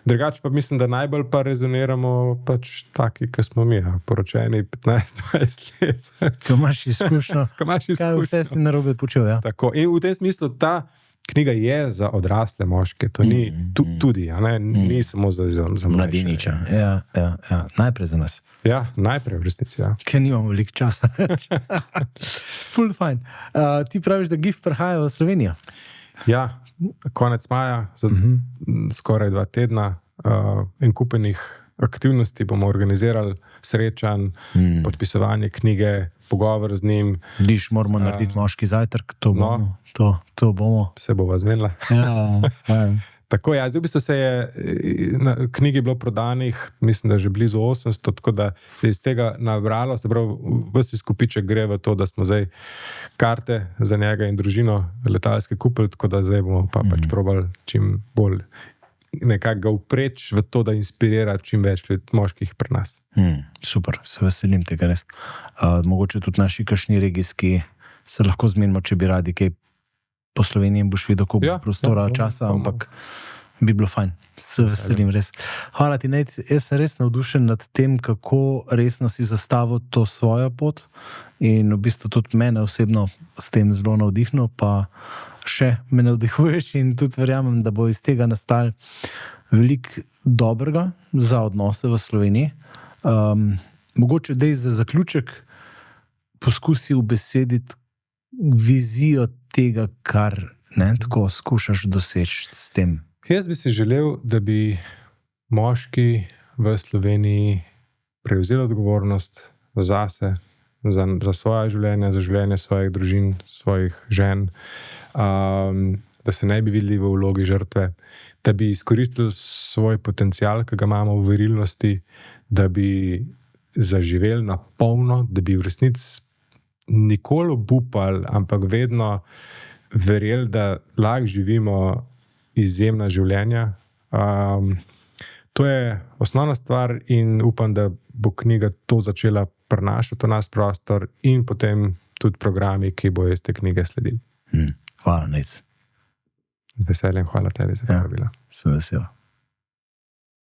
Speaker 1: Drugače pa mislim, da najbolj pa rezoniramo pač taki, ki smo mi, poročeni 15-20 let.
Speaker 2: Ko imaš izkušnjo. Kaj vse si narobe počel,
Speaker 1: Tako. In v tem smislu ta knjiga je za odrasle moške, to ni tudi, ni samo za
Speaker 2: mladeniča. Najprej za nas.
Speaker 1: Ja, najprej v resnici,
Speaker 2: Ker nimamo veliko časa. Ful fajn. Ti praviš, da GIF prihaja v Slovenijo?
Speaker 1: Ja, konec maja, skoraj 2 tedna in kupenih aktivnosti bomo organizirali, srečanj, podpisovanje knjige, pogovor z njim.
Speaker 2: Moramo narediti moški zajtrk, to bomo.
Speaker 1: Se bova zmenila. Tako, zdaj v bistvu se je knjigi bilo prodanih, mislim, da že blizu 800, tako da se je iz tega nabralo, se pravi, ves izkupiček gre v to, da smo zdaj karte za njega in družino letalske kupili, tako da zdaj bomo pa pač probali čim bolj nekako ga upreč v to, da inspirira čim več moških pri nas.
Speaker 2: Super, se veselim tega res. Mogoče tudi naši kakšni regijski se lahko zmenimo, če bi radi kaj po Sloveniji boš videl, koliko prostora, časa, ampak Bi bilo fajn, se veselim res. Hvala ti, Nejc. Jaz sem res navdušen nad tem, kako resno si zastavil to svojo pot in v bistvu tudi mene osebno s tem zelo navdihnil, pa še me navdihuješ in tudi verjamem, da bo iz tega nastal veliko dobrega za odnose v Sloveniji. Mogoče dej za zaključek poskusi ubesediti vizijo tega, kar tako skušaš doseči s tem.
Speaker 1: Jaz bi si želel, da bi moški v Sloveniji prevzeli odgovornost zase, za svoje življenje, za življenje svojih družin, svojih žen, da se ne bi videli v vlogi žrtve, da bi izkoristili svoj potencial, ki ga imamo v virilnosti, da bi zaživeli na polno, da bi v resnici nikoli obupali, ampak vedno verjeli, da lahko živimo izjemna življenja. To je osnovna stvar in upam, da bo knjiga to začela prenašati v nas prostor in potem tudi programi, ki bojo iz te knjige sledili.
Speaker 2: Hvala, Nejc.
Speaker 1: Z veseljem, hvala tebi za povabilo.
Speaker 2: Sem vesel.